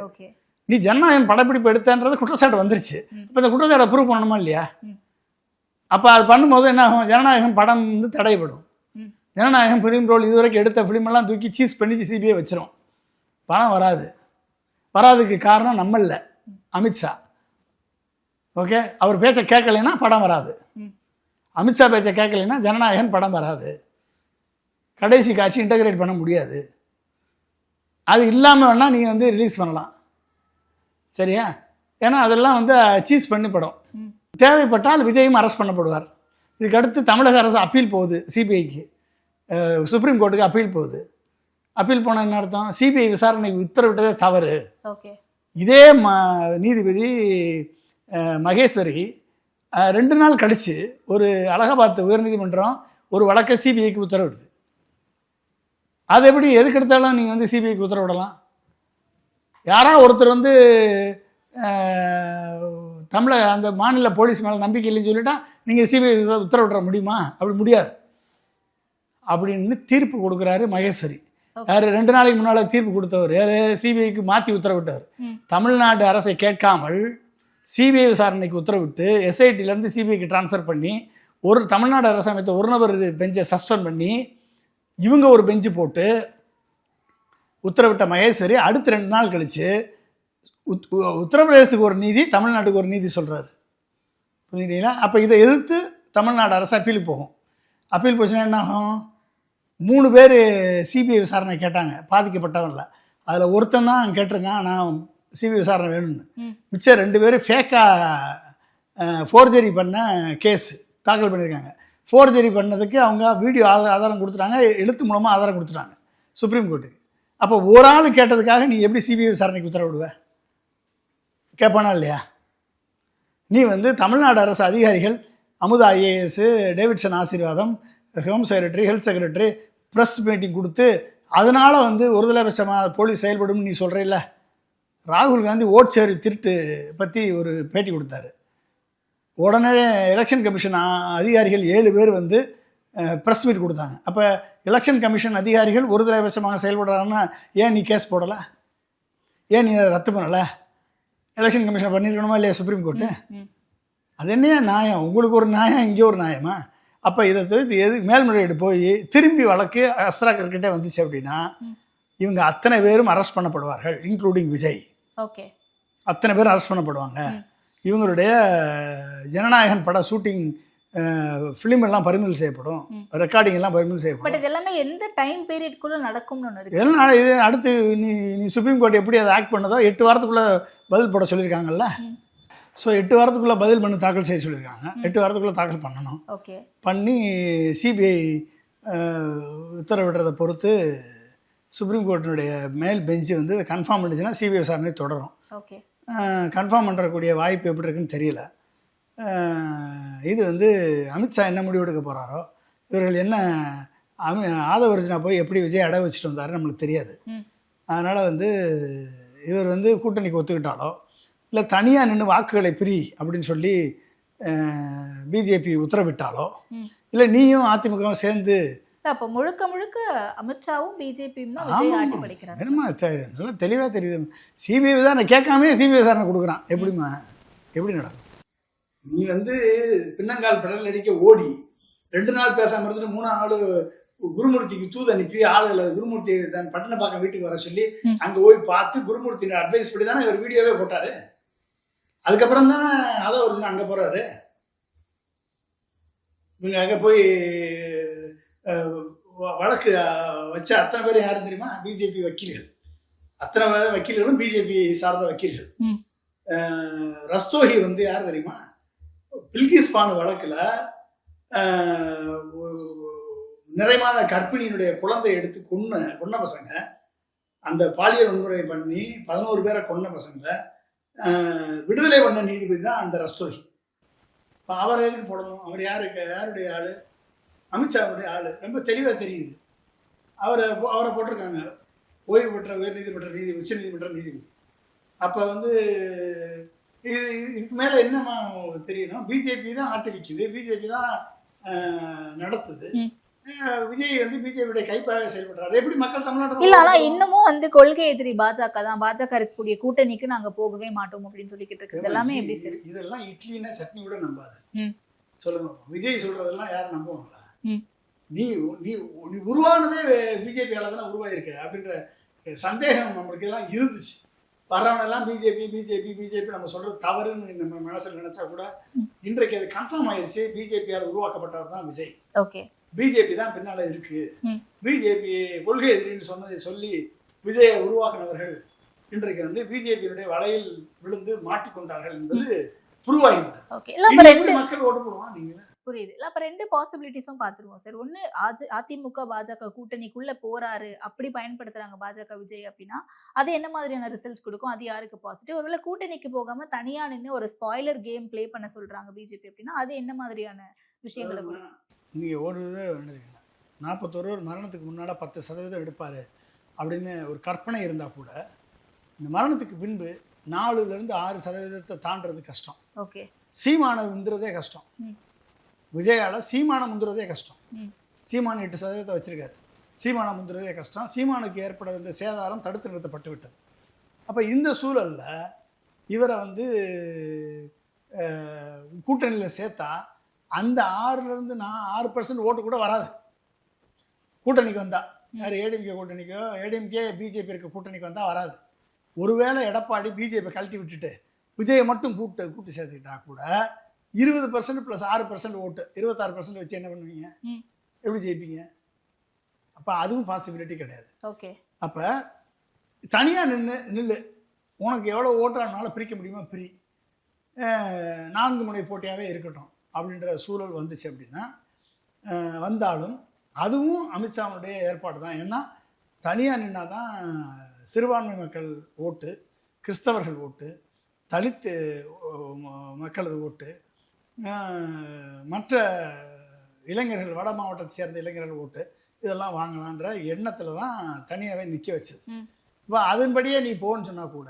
நீ ஜனநாயகம் படப்பிடிப்பு எடுத்தன்றது குற்றச்சாட்டு வந்துருச்சு. இப்போ இந்த குற்றச்சாட்டை ப்ரூவ் பண்ணணுமா இல்லையா? அப்போ அது பண்ணும்போது என்ன ஆகும்? ஜனநாயகம் படம் வந்து தடைப்படும். ஜனநாயகம் ஃபிலிம் ரோல் இதுவரைக்கும் எடுத்த ஃபிலிமெல்லாம் தூக்கி சீஸ் பண்ணி சிபிஐ வச்சிரும். பணம் வராதுக்கு காரணம் நம்ம இல்லை, அமித்ஷா. ஓகே, அவர் பேச்சை கேட்கலைன்னா படம் வராது. அமித்ஷா பேச்சை கேட்கலைன்னா ஜனநாயகன் படம் வராது. கடைசி காட்சி இன்டகிரேட் பண்ண முடியாது. அது இல்லாமல் வேணால் நீங்கள் வந்து ரிலீஸ் பண்ணலாம். சரியா? ஏன்னா அதெல்லாம் வந்து சீஸ் பண்ணி படம். தேவைப்பட்டால் விஜயும் அரெஸ்ட் பண்ணப்படுவார். இதுக்கு அடுத்து தமிழக அரசு அப்பீல் போகுது சிபிஐக்கு. சுப்ரீம் கோர்ட்டுக்கு அப்பீல் போகுது. அப்பீல் போனால் என்ன அர்த்தம்? சிபிஐ விசாரணைக்கு உத்தரவிட்டதே தவறு. ஓகே. இதே நீதிபதி மகேஸ்வரி 2 நாள் கழித்து ஒரு அலகாபாத் உயர்நீதிமன்றம் ஒரு வழக்கை சிபிஐக்கு உத்தரவிடுது. அது எப்படி எதுக்கு எடுத்தாலும் நீங்கள் வந்து சிபிஐக்கு உத்தரவிடலாம்? யாராவது ஒருத்தர் வந்து அந்த மாநில போலீஸ் மேலே நம்பிக்கை இல்லைன்னு சொல்லிட்டா நீங்கள் சிபிஐ உத்தரவிட முடியுமா? அப்படி முடியாது அப்படின்னு தீர்ப்பு கொடுக்குறாரு மகேஸ்வரி. யார் 2 நாளைக்கு முன்னால் தீர்ப்பு கொடுத்தவர்? யார்? சிபிஐக்கு மாற்றி உத்தரவிட்டார். தமிழ்நாடு அரசை கேட்காமல் சிபிஐ விசாரணைக்கு உத்தரவிட்டு எஸ்ஐடியிலேருந்து சிபிஐக்கு ட்ரான்ஸ்ஃபர் பண்ணி தமிழ்நாடு அரசு அமைத்த ஒரு நபர் பெஞ்சை சஸ்பெண்ட் பண்ணி இவங்க ஒரு பெஞ்சு போட்டு உத்தரவிட்ட மகேஸ்வரி அடுத்த 2 நாள் கழித்து உத்தரப்பிரதேசத்துக்கு ஒரு நீதி, தமிழ்நாட்டுக்கு ஒரு நீதி சொல்கிறாரு. புரியுறீங்களா? அப்போ இதை எதிர்த்து தமிழ்நாடு அரசு அப்பீலுக்கு போகும். அப்பீல் போச்சுன்னா என்ன ஆகும்? 3 பேர் சிபிஐ விசாரணை கேட்டாங்க, பாதிக்கப்பட்டவன்ல. அதில் ஒருத்தன் தான் கேட்டிருக்கான் நான் சிபிஐ விசாரணை வேணும்னு. மிச்சம் 2 பேர் ஃபேக்காக ஃபோர்ஜரி பண்ண கேஸ் தாக்கல் பண்ணியிருக்காங்க. ஃபோர்ஜரி பண்ணதுக்கு அவங்க வீடியோ ஆதாரம் கொடுத்துட்டாங்க, எழுத்து மூலமாக ஆதாரம் கொடுத்துட்டாங்க சுப்ரீம் கோர்ட்டுக்கு. அப்போ ஒரு ஆள் கேட்டதுக்காக நீ எப்படி சிபிஐ விசாரணைக்கு உத்தரவிடுவ? கேட்பானா இல்லையா? நீ வந்து தமிழ்நாடு அரசு அதிகாரிகள் அமுதா ஐஏஎஸ், டேவிட்சன் ஆசீர்வாதம், home secretary, health secretary press meeting கொடுத்து அதனால் வந்து ஒருதலை பட்சமாக போலீஸ் செயல்படும் நீ சொல்கிறீல்ல. ராகுல் காந்தி ஓட்சேரி திருட்டு பற்றி ஒரு பேட்டி கொடுத்தாரு. உடனே எலெக்ஷன் கமிஷன் அதிகாரிகள் 7 பேர் வந்து ப்ரெஸ் மீட் கொடுத்தாங்க. அப்போ எலெக்ஷன் கமிஷன் அதிகாரிகள் ஒருதலை பட்சமாக செயல்படுறாங்கன்னா ஏன் நீ கேஸ் போடலை? ஏன் நீ அதை ரத்து பண்ணலை? எலெக்ஷன் கமிஷன் பண்ணியிருக்கணுமா இல்லையா சுப்ரீம் கோர்ட்டு? அது என்ன நியாயம்? உங்களுக்கு ஒரு நியாயம், இங்கே ஒரு நியாயமா? அப்போ இதை எது மேல்முறையீடு போய் திரும்பி வழக்கு அஸ்ராக்கர்கிட்டே வந்துச்சு அப்படின்னா இவங்க அத்தனை பேரும் அரெஸ்ட் பண்ணப்படுவார்கள், இன்க்ளூடிங் விஜய். ஓகே. அத்தனை பேரும் அரெஸ்ட் பண்ணப்படுவாங்க. இவங்களுடைய ஜனநாயகன் பட ஷூட்டிங் ஃபிலிம் எல்லாம் பறிமுதல் செய்யப்படும், ரெக்கார்டிங் எல்லாம் பறிமுதல் செய்யப்படும். பட் இது எல்லாமே எந்த டைம் பீரியட்குள்ளே நடக்கும்னு ஒன்று இருக்கு. இதெல்லாம் இது அடுத்து நீ சுப்ரீம் கோர்ட் எப்படி அதை ஆக்ட் பண்ணதோ 8 வாரத்துக்குள்ளே பதில் போட சொல்லியிருக்காங்கல்ல. ஸோ 8 வாரத்துக்குள்ளே பதில் மனு தாக்கல் செய்ய சொல்லியிருக்காங்க. 8 வாரத்துக்குள்ளே தாக்கல் பண்ணணும். ஓகே. பண்ணி சிபிஐ உத்தரவிடுறதை பொறுத்து சுப்ரீம் கோர்ட்டினுடைய மேல் பெஞ்சு வந்து கன்ஃபார்ம் பண்ணிச்சுன்னா சிபிஐ விசாரணை தொடரும். ஓகே. கன்ஃபார்ம் பண்ணுறக்கூடிய வாய்ப்பு எப்படி இருக்குன்னு தெரியல. இது வந்து அமித்ஷா என்ன முடிவு எடுக்க போகிறாரோ, இவர்கள் என்ன ஆதவர்ஜுனா போய் எப்படி விஜய் அடை வச்சுட்டு வந்தாரு நம்மளுக்கு தெரியாது. அதனால் வந்து இவர் வந்து கூட்டணிக்கு ஒத்துக்கிட்டாலோ இல்லை தனியாக நின்று வாக்குகளை பிரி அப்படின்னு சொல்லி பிஜேபி உத்தரவிட்டாலோ இல்லை நீயும் அதிமுகவும் சேர்ந்து அப்போ முழுக்க முழுக்க அமித்ஷாவும் பிஜேபியும் தான் விஜய் ஆட்டி படிக்கிறாங்க. என்னம்மா நல்லா தெளிவாக தெரியுது. சிபிஐ விசாரணை கேட்காமே சிபிஐ விசாரணை கொடுக்குறான். எப்படிம்மா எப்படி நடக்கும்? நீ வந்து பின்னங்கால் பெடல் அடிக்க ஓடி 2 நாள் பேசாமல் இருந்துட்டு 3ஆம் நாள் குருமூர்த்திக்கு தூது அனுப்பி ஆளுகளை குருமூர்த்தி தான் பட்டணப்பாக்கம் வீட்டுக்கு வர சொல்லி அங்கே போய் பார்த்து குருமூர்த்தியோட அட்வைஸ் படி தானே இவர் வீடியோவே போட்டாரு. அதுக்கப்புறம் தானே ஆதவர்ஜுனா அங்கே போகிறாரு. இவங்க அங்கே போய் வழக்கு வச்ச அத்தனை பேரும் யாரும் தெரியுமா? பிஜேபி வக்கீல்கள். அத்தனை வக்கீல்களும் பிஜேபி சார்ந்த வக்கீல்கள். ரஸ்தோகி வந்து யார் தெரியுமா? பில்கிஸ் பானு வழக்கில் நிறைமாத கர்ப்பிணியினுடைய குழந்தையை எடுத்து கொன்ன பசங்க, அந்த பாலியல் வன்முறை பண்ணி 11 பேரை கொன்ன பசங்களை விடுதலை பண்ண நீதிபதி தான் அந்த ரஸ்தோகி. இப்போ அவரை எதுக்கு போடணும்? அவர் யாருடைய ஆள்? அமித்ஷாவுடைய ஆள். ரொம்ப தெளிவாக தெரியுது. அவரை போட்டிருக்காங்க ஓய்வு பெற்ற உயர்நீதிமன்ற உச்சநீதிமன்ற நீதிபதி. அப்போ வந்து இதுக்கு மேலே என்னமா தெரியணும்? பிஜேபி தான் ஆட்டுவிக்குது, பிஜேபி தான் நடத்துது. விஜய் வந்து பிஜேபியுடைய கைப்பாக செயல்படுறாரு. எப்படி மக்கள் தமிழ்நாடு இல்ல? ஆனா இன்னமும் வந்து கொள்கை எதிரி பாஜக தான். பாஜக இருக்கக்கூடிய கூட்டணிக்கு நாங்க போகவே மாட்டோம் அப்படின்னு சொல்லிக்கிட்டு இருக்கு. இதெல்லாமே எப்படி சரி? இதெல்லாம் இட்லினா சட்னி கூட நம்பாது. சொல்லுங்க, விஜய் சொல்றதெல்லாம் யாரும் நம்புவாங்களா? நீ நீ உருவானதே பிஜேபியால தானே உருவாயிருக்க அப்படின்ற சந்தேகம் நம்மளுக்கு எல்லாம் இருந்துச்சு. வரவனெல்லாம் பிஜேபி நம்ம சொல்றது தவறுன்னு நம்ம மனசில் நினைச்சா கூட இன்றைக்கு அது கன்ஃபார்ம் ஆயிடுச்சு. பிஜேபியால் உருவாக்கப்பட்டவர் தான் விஜய். ஓகே. பிஜேபி தான் பின்னால இருக்கு. பிஜேபி கொள்கை எதிரின்னு சொன்னதை சொல்லி விஜயை உருவாக்கினவர்கள் இன்றைக்கு வந்து பிஜேபியுடைய வலையில் விழுந்து மாட்டிக்கொண்டார்கள் என்பது புருவாகிவிட்டது. மக்கள் ஓட்டு போடுவான். நீங்க புரியுது. இல்ல அப்ப 2 பாசிபிலிட்டிஸும் பார்த்துருவோம் சார். ஒண்ணு அதிமுக, பாஜக கூட்டணிக்குள்ள போறாரு, அப்படி பயன்படுத்துறாங்க பாஜக விஜய் அப்படின்னா, அது என்ன மாதிரியான ரிசல்ட்ஸ் குடுக்கும்? அது யாருக்கு பாசிட்டிவ்? ஒருவேளை கூட்டணிக்கு போகாம தனியா நின்னு ஒரு ஸ்பாய்லர் கேம் ப்ளே பண்ண சொல்றாங்க பிஜேபி அப்படின்னா, அது என்ன மாதிரியான விஷயங்கள குடுக்கும்? நீங்க ஒரு இதை நினைச்சுக்கங்க, 41 மரணத்துக்கு முன்னால 10% எடுப்பாரு அப்படின்னு ஒரு கற்பனை இருந்தா கூட, இந்த மரணத்துக்கு பின்பு 4லேருந்து 6% தாண்டறது கஷ்டம். ஓகே. சீமானை முந்துறதே கஷ்டம். விஜயால சீமானை முந்துறதே கஷ்டம். சீமான் 8% வச்சிருக்காரு. சீமானை முந்துறதே கஷ்டம். சீமானுக்கு ஏற்பட இந்த சேதாரம் தடுத்து நிறுத்தப்பட்டு விட்டது. அப்போ இந்த சூழல்ல இவரை வந்து கூட்டணியில் சேர்த்தா அந்த 6% ஓட்டு கூட வராது. கூட்டணிக்கு வந்தா யார் ஏடிஎம்கே கூட்டணிக்கோ, ஏடிஎம்கே பிஜேபி இருக்க கூட்டணிக்கு வந்தால் வராது. ஒருவேளை எடப்பாடி பிஜேபி கழட்டி விட்டுட்டு விஜயை மட்டும் கூட்டு சேர்த்துக்கிட்டா கூட 20% + 6% ஓட்டு 26% வச்சு என்ன பண்ணுவீங்க? எப்படி ஜெயிப்பீங்க? அப்போ அதுவும் பாசிபிலிட்டி கிடையாது. ஓகே. அப்போ தனியாக நில்லு, உனக்கு எவ்வளோ ஓட்டானாலும் பிரிக்க முடியுமா பிரி, 4 முனை போட்டியாகவே இருக்கட்டும் அப்படின்ற சூழல் வந்துச்சு அப்படின்னா, வந்தாலும் அதுவும் அமித்ஷாவுடைய ஏற்பாடு தான். ஏன்னா தனியாக நின்னா தான் சிறுபான்மை மக்கள் ஓட்டு, கிறிஸ்தவர்கள் ஓட்டு, தலித் மக்களது ஓட்டு, மற்ற இளைஞர்கள், வட மாவட்டத்தை சேர்ந்த இளைஞர்கள் ஓட்டு, இதெல்லாம் வாங்கலான்ற எண்ணத்தில் தான் தனியாகவே நிற்க வச்சது. இப்போ அதன்படியே நீ போன்னு சொன்னால் கூட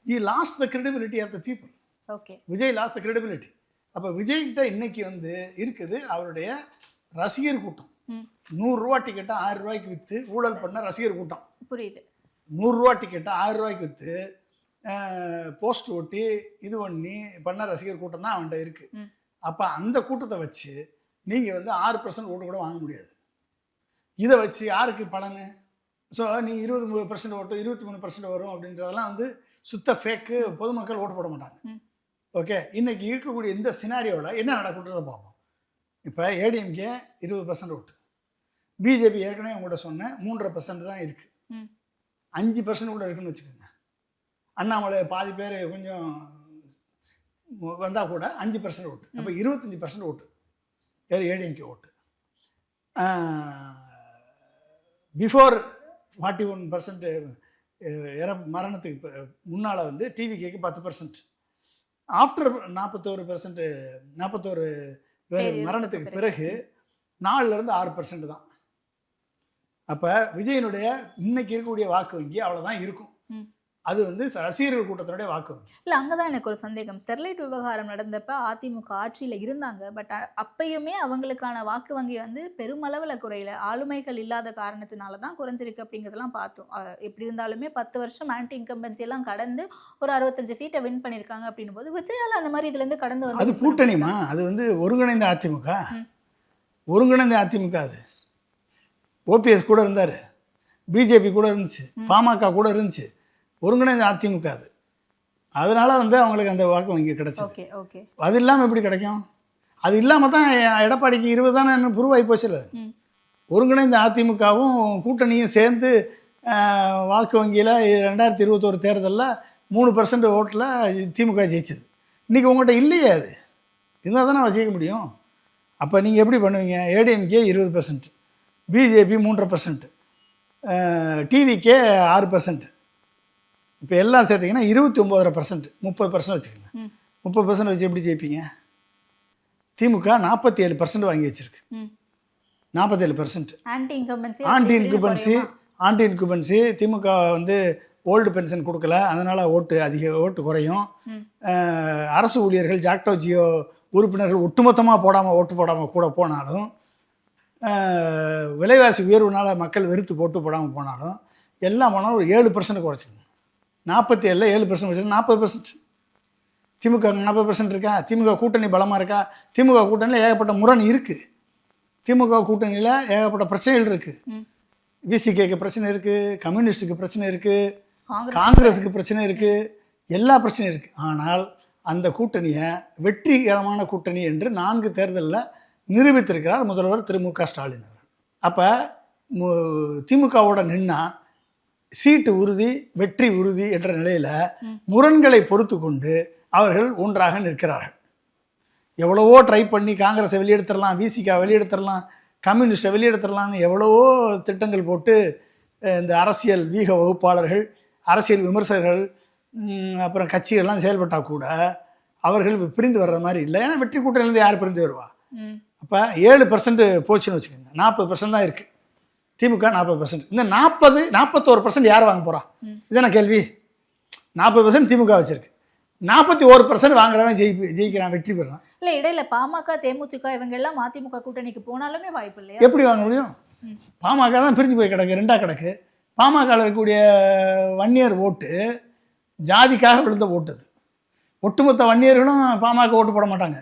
you lost the credibility of the people. Okay. Vijay lost the credibility. அப்போ விஜய்கிட்ட இன்னைக்கு வந்து இருக்குது அவருடைய ரசிகர் கூட்டம். 100 ரூபா டிக்கெட்டை 1000 ரூபாய்க்கு விற்று ஊழல் பண்ண ரசிகர் கூட்டம். புரியுது. 100 ரூபா டிக்கெட்டை 1000 ரூபாய்க்கு விற்று போஸ்ட் ஓட்டி இது பண்ண ரசிகர் கூட்டம் தான் அவன்கிட்ட இருக்கு. அப்போ அந்த கூட்டத்தை வச்சு நீங்கள் வந்து 6% ஓட்டு கூட வாங்க முடியாது. இதை வச்சு யாருக்கு பலனு? ஸோ நீ 20% ஓட்டு 23% வரும் அப்படின்றதெல்லாம் வந்து சுத்த ஃபேக்கு. பொதுமக்கள் ஓட்டு போட மாட்டாங்க. ஓகே. இன்னைக்கு இருக்கக்கூடிய இந்த சினாரியோவில் என்ன நடக்குன்றதை பார்ப்போம். இப்போ ஏடிஎம்கே 20% ஓட்டு, பிஜேபி ஏற்கனவே உங்கள்கிட்ட சொன்னேன் 3.5% தான் இருக்கு, 5% கூட இருக்குன்னு வச்சுக்கோங்க. அண்ணாமலை பாதி பேர் கொஞ்சம் வந்தால் கூட 5% ஓட்டு. அப்போ 25% ஓட்டு ஏடிஎம்கே ஓட்டு. பிஃபோர் 41% மரணத்துக்கு முன்னால் வந்து டிவிகேக்கு 10%. ஆஃப்டர் 41 பேர் மரணத்துக்கு பிறகு 4லேருந்து 6% தான். அப்போ விஜயனுடைய இன்னைக்கு இருக்கக்கூடிய வாக்கு வங்கி அவ்வளோதான் இருக்கும். அது வந்து ரசிகர்கள் கூட்டத்தினுடைய வாக்கு வங்கி. இல்லை, அங்கே தான் எனக்கு ஒரு சந்தேகம். ஸ்டெர்லைட் விவகாரம் நடந்தப்ப அதிமுக ஆட்சியில் இருந்தாங்க. பட் அப்பயுமே அவங்களுக்கான வாக்கு வங்கி வந்து பெருமளவில் குறையல. ஆளுமைகள் இல்லாத காரணத்தினால தான் குறைஞ்சிருக்கு அப்படிங்கிறதெல்லாம் பார்த்தோம். எப்படி இருந்தாலுமே 10 வருஷம் ஆன்டி இன்கம்பன்சி எல்லாம் கடந்து ஒரு 65 சீட்டை வின் பண்ணியிருக்காங்க அப்படின்னும் போது விஜயால அந்த மாதிரி இதுலேருந்து கடந்து வந்து அது கூட்டணிமா? அது வந்து ஒருங்கிணைந்த அதிமுக. ஒருங்கிணைந்த அதிமுக. அது ஓபிஎஸ் கூட இருந்தார், பிஜேபி கூட இருந்துச்சு, பாமக கூட இருந்துச்சு. ஒருங்கிணைந்த அதிமுக அது. அதனால வந்து அவங்களுக்கு அந்த வாக்கு வங்கி கிடைச்சது. அது இல்லாமல் எப்படி கிடைக்கும்? அது இல்லாமல் தான் எடப்பாடிக்கு 20 தானே இன்னும் ப்ரூவ் ஆகி போச்சு. இல்லை, ஒருங்கிணைந்த அதிமுகவும் கூட்டணியும் சேர்ந்து வாக்கு வங்கியில் 2021 தேர்தலில் 3% ஓட்டில் திமுக ஜெயிச்சது. இன்றைக்கி உங்கள்கிட்ட இல்லையே, அது இருந்தால் தானே ஜெயிக்க முடியும். அப்போ நீங்கள் எப்படி பண்ணுவீங்க? ADMK 20%, BJP 3.5%, TVK 6%. இப்போ எல்லாம் சேர்த்திங்கன்னா 29.5%, 30% வச்சுக்கோங்க. 30% வச்சு எப்படி ஜெயிப்பீங்க? திமுக 47% வாங்கி வச்சிருக்கு. 47% ஆன்டி இன்குபன்சி. திமுக வந்து ஓல்டு பென்ஷன் கொடுக்கல, அதனால் அதிக ஓட்டு குறையும். அரசு ஊழியர்கள் ஜாக்டோ ஜியோ உறுப்பினர்கள் ஒட்டுமொத்தமாக ஓட்டு போடாமல் கூட போனாலும், விலைவாசி உயர்வுனால மக்கள் வெறுத்து போடாமல் போனாலும், எல்லாம் போனாலும் ஒரு 7% குறைச்சிக்கணும். 47ல் 7% வச்சுருக்கோம், 40%. திமுக 40% இருக்கா? திமுக கூட்டணி பலமாக இருக்கா? திமுக கூட்டணியில் ஏகப்பட்ட முரண் இருக்குது. திமுக கூட்டணியில் ஏகப்பட்ட பிரச்சனைகள் இருக்குது. விசிகேக்கு பிரச்சனை இருக்குது, கம்யூனிஸ்டுக்கு பிரச்சனை இருக்குது, காங்கிரஸுக்கு பிரச்சனை இருக்குது, எல்லா பிரச்சனையும் இருக்குது. ஆனால் அந்த கூட்டணியை வெற்றிகரமான கூட்டணி என்று 4 தேர்தலில் நிரூபித்திருக்கிறார் முதல்வர் திரு மு க ஸ்டாலின் அவர்கள். அப்போ திமுகவோட நின்னா சீட்டு உறுதி, வெற்றி உறுதி என்ற நிலையில் முரண்களை பொறுத்து கொண்டு அவர்கள் ஒன்றாக நிற்கிறார்கள். எவ்வளவோ ட்ரை பண்ணி காங்கிரஸை வெளியெடுத்துடலாம், விசிகா வெளியெடுத்துடலாம், கம்யூனிஸ்டை வெளியெடுத்துடலாம்னு எவ்வளவோ திட்டங்கள் போட்டு இந்த அரசியல் வீக வகுப்பாளர்கள், அரசியல் விமர்சகர்கள், அப்புறம் கட்சிகள்லாம் செயல்பட்டால் கூட அவர்கள் பிரிந்து வர்ற மாதிரி இல்லை. ஏன்னா வெற்றி கூட்டணியிலேருந்து யார் பிரிந்து வருவா? அப்போ 7% போச்சுன்னு வச்சுக்கோங்க, 40% தான் இருக்குது திமுக. 40%, இந்த 41% யார் வாங்க போகிறா? இதான கேள்வி. 40% திமுக வச்சிருக்கு, 41% வாங்குறவன் ஜெயிக்கிறான், வெற்றி பெறான். இல்லை இடையில பாமக, தேமுதிக இவங்க எல்லாம் மதிமுக கூட்டணிக்கு போனாலுமே வாய்ப்பு இல்லையா? எப்படி வாங்க முடியும்? பாமக தான் பிரிஞ்சு போய் கிடக்கு, 2ஆ கிடக்கு. பாமகவில் இருக்கக்கூடிய வன்னியர் ஓட்டு ஜாதிக்காக விழுந்த ஓட்டு. அது ஒட்டுமொத்த வன்னியர்களும் பாமக ஓட்டு போட மாட்டாங்க.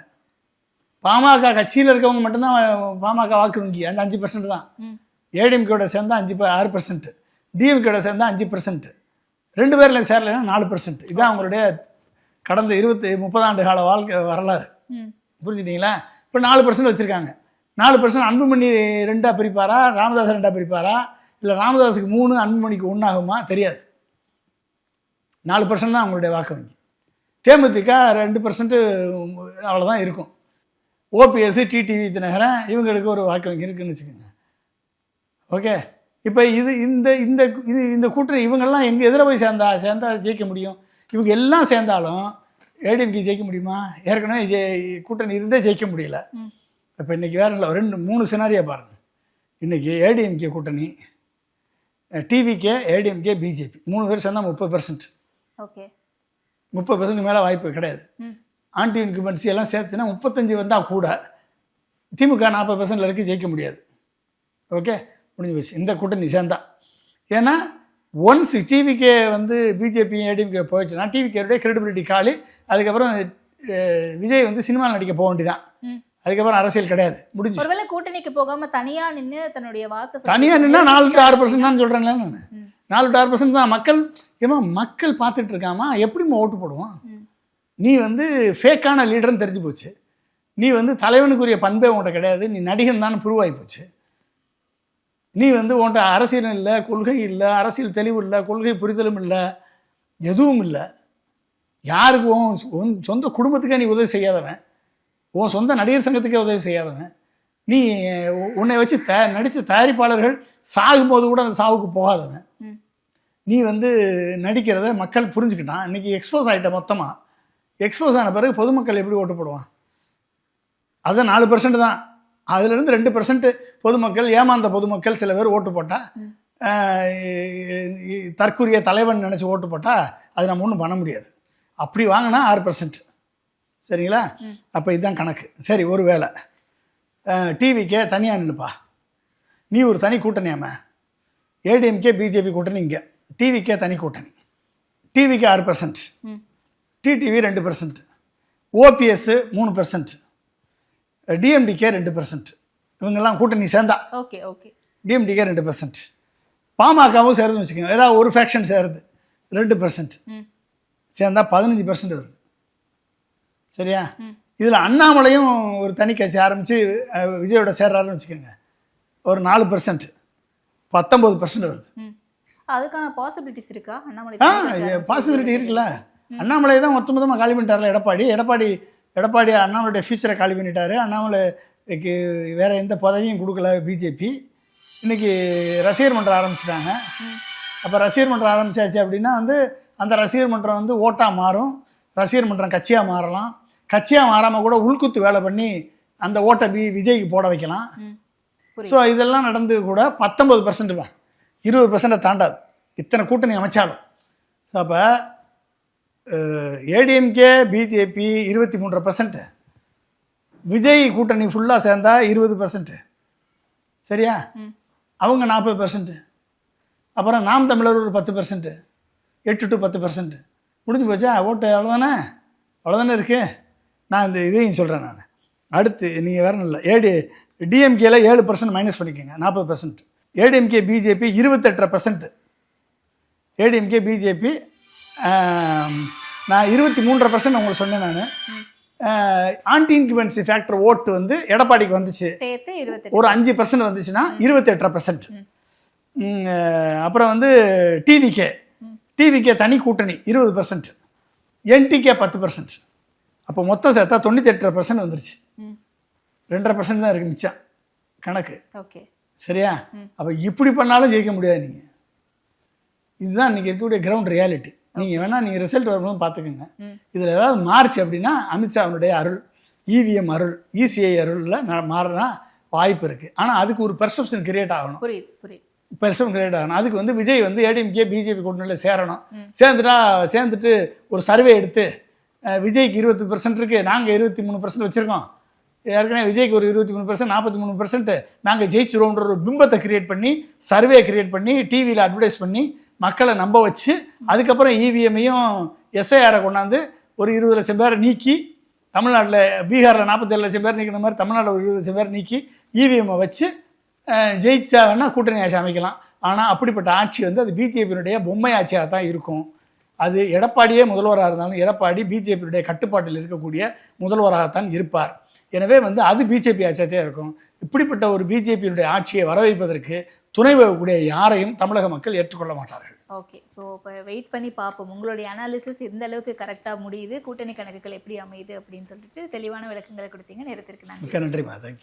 பாமக கட்சியில் இருக்கவங்க மட்டும்தான் பாமக வாக்கு வங்கி, அந்த 5% தான். ஏடிஎம்கேட சேர்ந்தா 6%, டிஎம்கேட சேர்ந்தா 5%, 2 பேரில் சேரலைன்னா 4%. இதுதான் அவங்களுடைய கடந்த 30 ஆண்டு கால வாழ்க்கை வரலாறு. புரிஞ்சுட்டீங்களா? இப்போ 4% வச்சுருக்காங்க. 4% அன்புமணி 2ஆ பிரிப்பாரா, ராமதாஸ் 2ஆ பிரிப்பாரா, இல்லை ராமதாஸுக்கு 3, அன்புமணிக்கு 1 ஆகுமா தெரியாது. 4% தான் அவங்களுடைய வாக்கு வங்கி. தேமுதிக 2% அவ்வளோதான் இருக்கும். ஓபிஎஸ், டிடிவி தினகரன் இவங்களுக்கு ஒரு வாக்கு வங்கி இருக்குன்னு வச்சுக்கோங்க. ஓகே, இப்போ இந்த கூட்டணி இவங்கெல்லாம் எங்கே எதிர போய் சேர்ந்தா ஜெயிக்க முடியும்? இவங்க எல்லாம் சேர்ந்தாலும் ஏடிஎம்கே ஜெயிக்க முடியுமா? ஏற்கனவே கூட்டணி இருந்தே ஜெயிக்க முடியல. இப்போ இன்றைக்கி வேறு இல்லை, 2-3 சினாரியா பாருங்கள். இன்றைக்கி ஏடிஎம்கே கூட்டணி, டிவிகே, ஏடிஎம்கே, பிஜேபி 3 பேர் சேர்ந்தால் 30%. ஓகே, 30% மேலே வாய்ப்பு கிடையாது. ஆன்டி இன்குமென்சி எல்லாம் சேர்த்துனா 35 வந்தால் கூட திமுக 40% வரைக்கும் ஜெயிக்க முடியாது. ஓகே, முடிஞ்சு போச்சு இந்த கூட்டணி சேர்ந்தா. ஏன்னா ஒன்ஸ் டிவிகே பிஜேபி ஏடிஎம்கே போயிடுச்சுன்னா டிவிகேடைய கிரெடிபிலிட்டி காலி. அதுக்கப்புறம் விஜய் சினிமாவில் நடிக்க போக வேண்டியதான். அதுக்கப்புறம் அரசியல் கிடையாது, முடிஞ்சு. ஒருவேளை கூட்டணிக்கு போகாம தனியா நின்று தன்னுடைய வாக்கு தனியா நின்னா 4-6% தான் சொல்றேன்ல நான். 4-6% தான் மக்கள். மக்கள் பார்த்துட்டு இருக்காமா, எப்படிமா ஓட்டு போடுவான்? நீ ஃபேக்கான லீடர்னு தெரிஞ்சு போச்சு. நீ தலைவனுக்குரிய பண்பே உன்கிட்ட கிடையாது. நீ நடிகன் தான் ப்ரூவ் ஆகி போச்சு. நீ உன்கிட்ட அரசியல் இல்லை, கொள்கை இல்லை, அரசியல் தெளிவு இல்லை, கொள்கை புரிதலும் இல்லை, எதுவும் இல்லை. யாருக்கும் உன் சொந்த குடும்பத்துக்கே நீ உதவி செய்யாதவன், உன் சொந்த நடிகர் சங்கத்துக்கே உதவி செய்யாதவன். நீ உன்னை வச்சு நடித்த தயாரிப்பாளர்கள் சாகும்போது கூட அந்த சாவுக்கு போகாதவன். நீ நடிக்கிறத மக்கள் புரிஞ்சுக்கிட்டான். இன்றைக்கி எக்ஸ்போஸ் ஆகிட்ட மொத்தமாக. எக்ஸ்போஸ் ஆன பிறகு பொதுமக்கள் எப்படி ஓட்டு போடுவான்? அதுதான் 4% தான். அதுலேருந்து 2% பொதுமக்கள், ஏமாந்த பொதுமக்கள் சில பேர் ஓட்டு போட்டால், தற்குரிய தலைவன் நினச்சி ஓட்டு போட்டால் அது நம்ம ஒன்றும் பண்ண முடியாது. அப்படி வாங்கினா 6%. சரிங்களா? அப்போ இதுதான் கணக்கு. சரி, ஒரு வேளை டிவிக்கே தனியாக நின்றுப்பா, நீ ஒரு தனி கூட்டணியாம. ஏடிஎம்கே பிஜேபி கூட்டணி இங்கே, டிவிக்கே தனி கூட்டணி. டிவிக்கு 6%, டிடிவி 2%, ஓபிஎஸ் 3%, டிஎம்டிகே 2%. இவங்கெல்லாம் கூட்டணி சேர்ந்தா ஓகே ஓகே டிஎம்டிகே 2%. பாமகவும் சேருதுன்னு வச்சுக்கோங்க, ஏதாவது ஒரு ஃபேக்ஷன் சேருது 2%, சேர்ந்தா 15% வருது. சரியா? இதில் அண்ணாமலையும் ஒரு தனி கட்சி ஆரம்பித்து விஜயோட சேர்றாருன்னு வச்சுக்கோங்க, ஒரு 4%, 19% வருது. அதுக்கான பாசிபிலிட்டிஸ் இருக்கா? அண்ணாமலை பாசிபிலிட்டி இருக்குல்ல. அண்ணாமலை தான் மொத்தமாக காலி பண்ணிட்டார்ல எடப்பாடி அண்ணாமலையுடைய ஃபியூச்சரை காலி பண்ணிட்டாரு. அண்ணாமலைக்கு வேற எந்த பதவியும் கொடுக்கல பிஜேபி. இன்னைக்கு ரசிகர் மன்றம் ஆரம்பிச்சிட்டாங்க. அப்போ ரசிகர் மன்றம் ஆரம்பிச்சாச்சு அப்படின்னா அந்த ரசிகர் மன்றம் ஓட்டாக மாறும். ரசிகர் மன்றம் கட்சியாக மாறலாம். கட்சியாக மாறாமல் கூட உள்குத்து வேலை பண்ணி அந்த ஓட்டை விஜய்க்கு போட வைக்கலாம். ஸோ இதெல்லாம் நடந்து கூட 19% தான், 20% தாண்டாது இத்தனை கூட்டணி அமைச்சாலும். ஸோ அப்போ ஏடிஎம்கே பிஜேபி 23%, விஜய் கூட்டணி ஃபுல்லாக சேர்ந்தா 20%. சரியா? அவங்க 40%, அப்புறம் நாம் தமிழர் ஒரு 10%, 8 to 10%. முடிஞ்சு போச்சா ஓட்டு? அவ்வளோதானே இருக்குது. நான் இந்த இதையும் சொல்கிறேன். நான் அடுத்து நீங்கள் வேறு இல்லை, டிஎம்கேல 7% மைனஸ் பண்ணிக்கோங்க, 40%. ADMK BJP 28%. ஏடிஎம்கே பிஜேபி நான் 23% உங்களுக்கு சொன்னேன். நான் ஆன்டி இன்குமென்சி ஃபேக்டர் ஓட்டு எடப்பாடிக்கு வந்துச்சு, ஒரு 5% வந்துச்சுன்னா 28%. அப்புறம் டிவிகே தனி கூட்டணி 20%, என்டிகே 10%. அப்போ மொத்தம் சேர்த்தா 98% வந்துருச்சு. ம் 2.5% தான் இருக்குது மிச்சம் கணக்கு. ஓகே சரியா? அப்போ இப்படி பண்ணாலும் ஜெயிக்க முடியாது நீங்கள். இதுதான் இன்றைக்கி இருக்கக்கூடிய கிரவுண்ட் ரியாலிட்டி. நீங்கள் வேணால் நீங்கள் ரிசல்ட் வரும்போது பார்த்துக்கோங்க. இதில் ஏதாவது மாறுச்சு அப்படின்னா அமித்ஷாவுடைய அருள், இவிஎம் அருள், இசிஐ அருளில் மாறினா வாய்ப்பு இருக்குது. ஆனால் அதுக்கு ஒரு பெர்செப்ஷன் கிரியேட் ஆகணும். புரியுது புரியுது. பெர்செப்ஷன் கிரியேட் ஆகணும். அதுக்கு வந்து விஜய் வந்து ஏடிஎம்கே பிஜேபி கூட்டணியில் சேரணும். சேர்ந்துட்டு ஒரு சர்வே எடுத்து விஜய்க்கு 20% இருக்குது, நாங்கள் 23% வச்சுருக்கோம், ஏற்கனவே விஜய்க்கு ஒரு 23%, 43% நாங்கள் ஜெயிச்சிருவோன்ற ஒரு பிம்பத்தை கிரியேட் பண்ணி, சர்வே கிரியேட் பண்ணி, டிவியில் அட்வர்டைஸ் பண்ணி மக்களை நம்ப வச்சு, அதுக்கப்புறம் இவிஎம்மையும் எஸ்ஐஆரை கொண்டாந்து ஒரு 20 லட்சம் பேரை நீக்கி, தமிழ்நாட்டில் பீகாரில் 47 லட்சம் பேர் நீக்கின மாதிரி தமிழ்நாட்டில் ஒரு 20 லட்சம் பேர் நீக்கி இவிஎம்மை வச்சு ஜெயிச்சா வேணால் கூட்டணி ஆட்சி அமைக்கலாம். ஆனால் அப்படிப்பட்ட ஆட்சி வந்து அது பிஜேபியினுடைய பொம்மை ஆட்சியாக தான் இருக்கும். அது எடப்பாடியே முதல்வராக இருந்தாலும் எடப்பாடி பிஜேபியுடைய கட்டுப்பாட்டில் இருக்கக்கூடிய முதல்வராகத்தான் இருப்பார். எனவே வந்து அது பிஜேபி ஆட்சியாக இருக்கும். இப்படிப்பட்ட ஒரு பிஜேபியினுடைய ஆட்சியை வரவைப்பதற்கு துணை போகக்கூடிய யாரையும் தமிழக மக்கள் ஏற்றுக்கொள்ள மாட்டார்கள். ஓகே, ஸோ இப்போ வெயிட் பண்ணி பார்ப்போம் உங்களுடைய அனாலிசிஸ் எந்த அளவுக்கு கரெக்டாக முடியுது, கூட்டணி கணக்குகள் எப்படி அமையுது அப்படின்னு சொல்லிட்டு தெளிவான விளக்கங்களை கொடுத்தீங்க. நேரத்திற்கு நன்றி. மிக்க நன்றிமா. தேங்க்யூ.